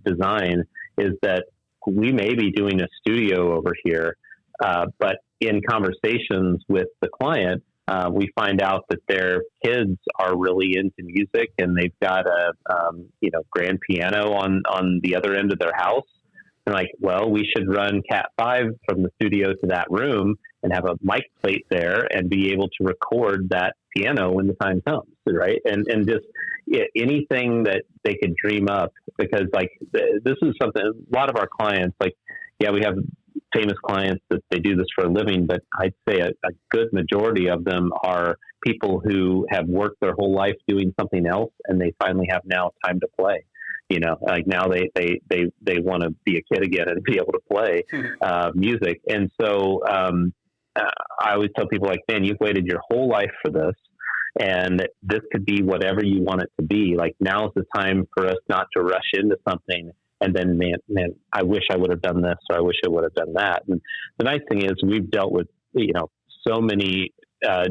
design, is that we may be doing a studio over here, but in conversations with the client, we find out that their kids are really into music, and they've got a grand piano on the other end of their house. And like, well, we should run Cat 5 from the studio to that room and have a mic plate there and be able to record that piano when the time comes, right? And just anything that they could dream up, because like this is something, a lot of our clients, like, we have famous clients that they do this for a living, but I'd say a good majority of them are people who have worked their whole life doing something else, and they finally have now time to play. Like now they want to be a kid again and be able to play music. And so I always tell people, like, man, you've waited your whole life for this, and this could be whatever you want it to be. Like, now's the time for us not to rush into something and then, man, I wish I would have done this, or I wish I would have done that. And the nice thing is we've dealt with, so many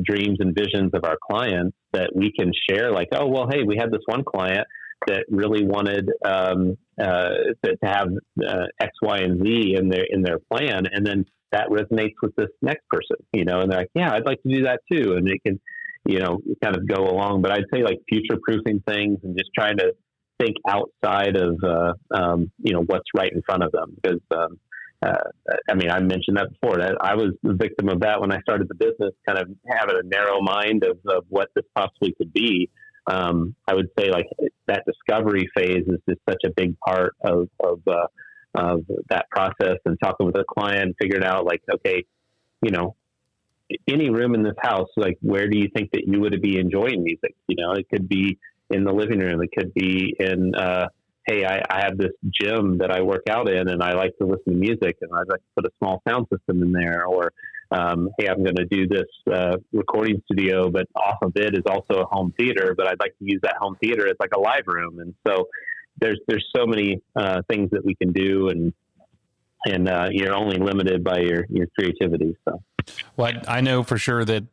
dreams and visions of our clients that we can share, like, oh, well, hey, we had this one client that really wanted to have X, Y, and Z in their plan, and then that resonates with this next person, and they're like, yeah, I'd like to do that too, and it can, kind of go along. But I'd say, like, future-proofing things and just trying to think outside of what's right in front of them, because I mentioned that before. I was the victim of that when I started the business, kind of having a narrow mind of what this possibly could be. I would say, like, that discovery phase is just such a big part of that process, and talking with a client, figuring out, like, okay, any room in this house, like, where do you think that you would be enjoying music? It could be in the living room. It could be in, hey, I have this gym that I work out in, and I like to listen to music, and I'd like to put a small sound system in there. Or, hey, I'm going to do this recording studio, but off of it is also a home theater, but I'd like to use that home theater as like a live room. And so there's so many things that we can do, and you're only limited by your creativity. So. Well, I know for sure that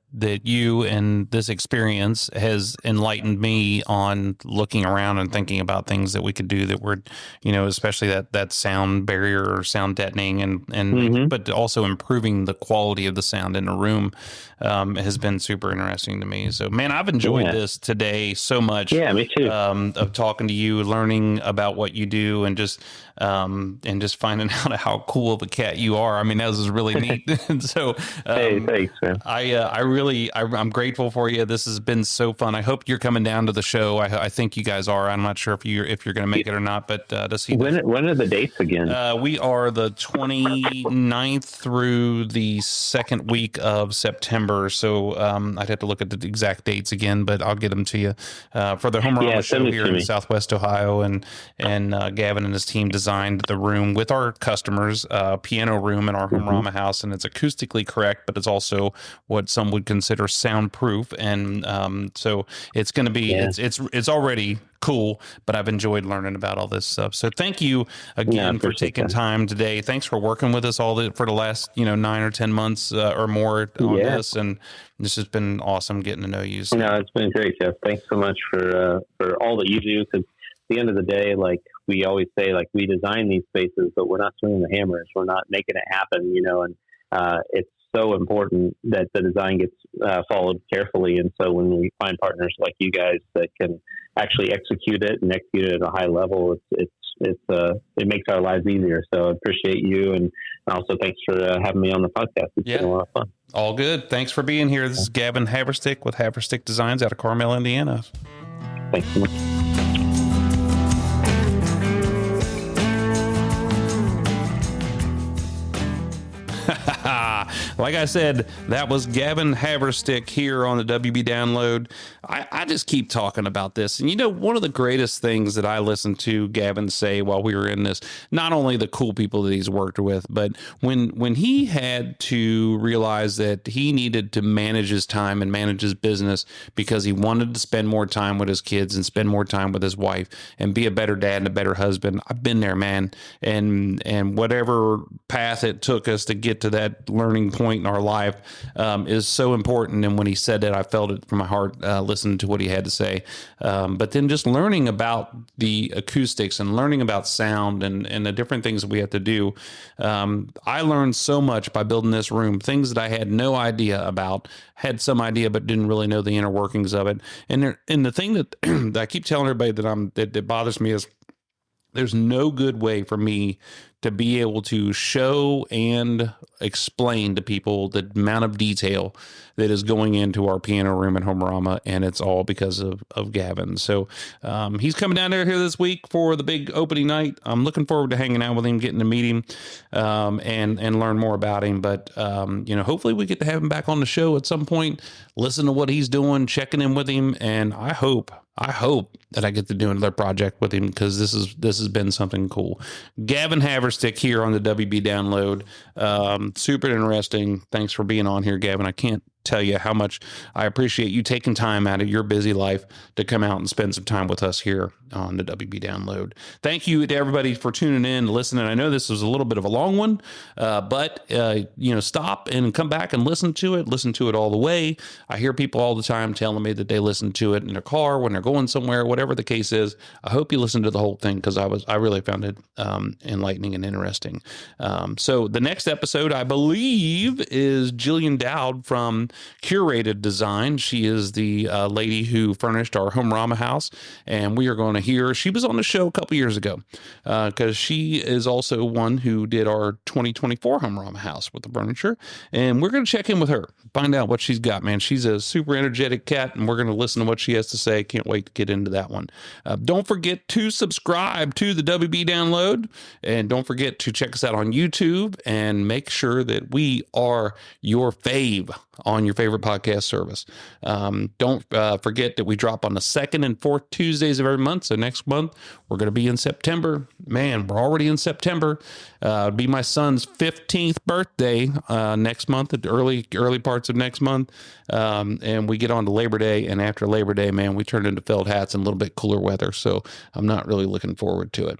you and this experience has enlightened me on looking around and thinking about things that we could do that were, especially that sound barrier or sound deadening, and but also improving the quality of the sound in a room has been super interesting to me. So, man, I've enjoyed this today so much. Yeah, me too. Of talking to you, learning about what you do, and just finding out how cool of a cat you are. I mean, that was really neat. And so, hey, thanks, man. I'm grateful for you. This has been so fun. I hope you're coming down to the show. I think you guys are. I'm not sure if you're going to make it or not, but to see when are the dates again? We are the 29th through the second week of September. So I'd have to look at the exact dates again, but I'll get them to you for the Homearama show here in Southwest Ohio. And Gavin and his team designed the room with our customers, piano room in our Homearama house, and it's acoustically correct, but it's also what some would consider soundproof. And so it's going to be it's already cool, but I've enjoyed learning about all this stuff. So thank you again for taking time today. Thanks for working with us for the last 9 or 10 months or more on this, and this has been awesome getting to know you. So. No, it's been great, Jeff. Thanks so much for all that you do. Because at the end of the day, like we always say, like, we design these spaces, but we're not swinging the hammers. We're not making it happen, and it's so important that the design gets followed carefully. And so when we find partners like you guys that can actually execute it and execute it at a high level, it makes our lives easier. So I appreciate you, and also thanks for having me on the podcast. It's been a lot of fun. All good. Thanks for being here. This is Gavin Haverstick with Haverstick Designs out of Carmel, Indiana. Thanks so much. Like I said, that was Gavin Haverstick here on the WB Download. I just keep talking about this. And you know, one of the greatest things that I listened to Gavin say while we were in this, not only the cool people that he's worked with, but when he had to realize that he needed to manage his time and manage his business because he wanted to spend more time with his kids and spend more time with his wife and be a better dad and a better husband. I've been there, man. And whatever path it took us to get to that learning point in our life is so important. And when he said that, I felt it from my heart, listening to what he had to say. But then just learning about the acoustics and learning about sound and the different things that we have to do. I learned so much by building this room, things that I had no idea about, had some idea, but didn't really know the inner workings of it. And the thing that, that I keep telling everybody that bothers me is there's no good way for me to be able to show and explain to people the amount of detail that is going into our piano room at Homearama, and it's all because of Gavin. So he's coming down there here this week for the big opening night. I'm looking forward to hanging out with him, getting to meet him, and learn more about him. But hopefully we get to have him back on the show at some point, listen to what he's doing, checking in with him, and I hope that I get to do another project with him, because this has been something cool. Gavin Haverstick here on the WB Download. Super interesting. Thanks for being on here, Gavin. I can't tell you how much I appreciate you taking time out of your busy life to come out and spend some time with us here on the WB Download. Thank you to everybody for tuning in, listening. I know this was a little bit of a long one, but stop and come back and listen to it all the way. I hear people all the time telling me that they listen to it in their car when they're going somewhere, whatever the case is. I hope you listen to the whole thing, because I really found it enlightening and interesting. So the next episode, I believe, is Jillian Dowd from Curated Design. She is the lady who furnished our Homearama house, and we are going to hear, she was on the show a couple years ago, because she is also one who did our 2024 Homearama house with the furniture, and we're going to check in with her, find out what she's got, man. She's a super energetic cat, and we're going to listen to what she has to say. Can't wait to get into that one. Don't forget to subscribe to the WB Download, and don't forget to check us out on YouTube, and make sure that we are your fave on your favorite podcast service. Don't forget that we drop on the second and fourth Tuesdays of every month. So next month, we're going to be in September. Man, we're already in September. It'll be my son's 15th birthday next month, at the early parts of next month. And we get on to Labor Day. And after Labor Day, man, we turn into felt hats and a little bit cooler weather. So I'm not really looking forward to it.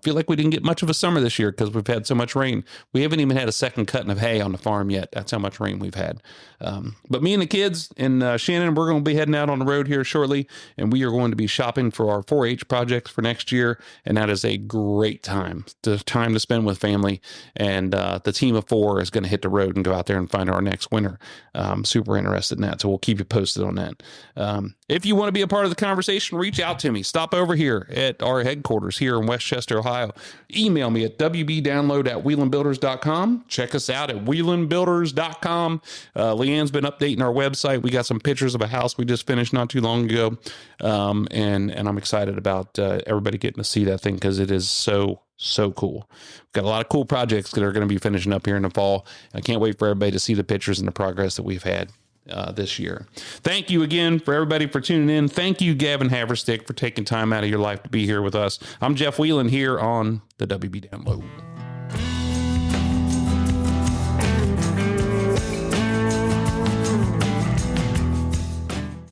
Feel like we didn't get much of a summer this year because we've had so much rain. We haven't even had a second cutting of hay on the farm yet. That's how much rain we've had. But me and the kids and Shannon, we're going to be heading out on the road here shortly, and we are going to be shopping for our 4-H projects for next year. And that is a great time. The time to spend with family. And the team of 4 is going to hit the road and go out there and find our next winner. Super interested in that. So we'll keep you posted on that. If you want to be a part of the conversation, reach out to me. Stop over here at our headquarters here in Westchester, Ohio. Email me at wbdownload@wielandbuilders.com. Check us out at wielandbuilders.com. Leanne's been updating our website. We got some pictures of a house we just finished not too long ago. And I'm excited about everybody getting to see that thing, because it is so cool. We've got a lot of cool projects that are going to be finishing up here in the fall. I can't wait for everybody to see the pictures and the progress that we've had this year. Thank you again for everybody for tuning in. Thank you, Gavin Haverstick, for taking time out of your life to be here with us. I'm Jeff Wieland here on the WB Download.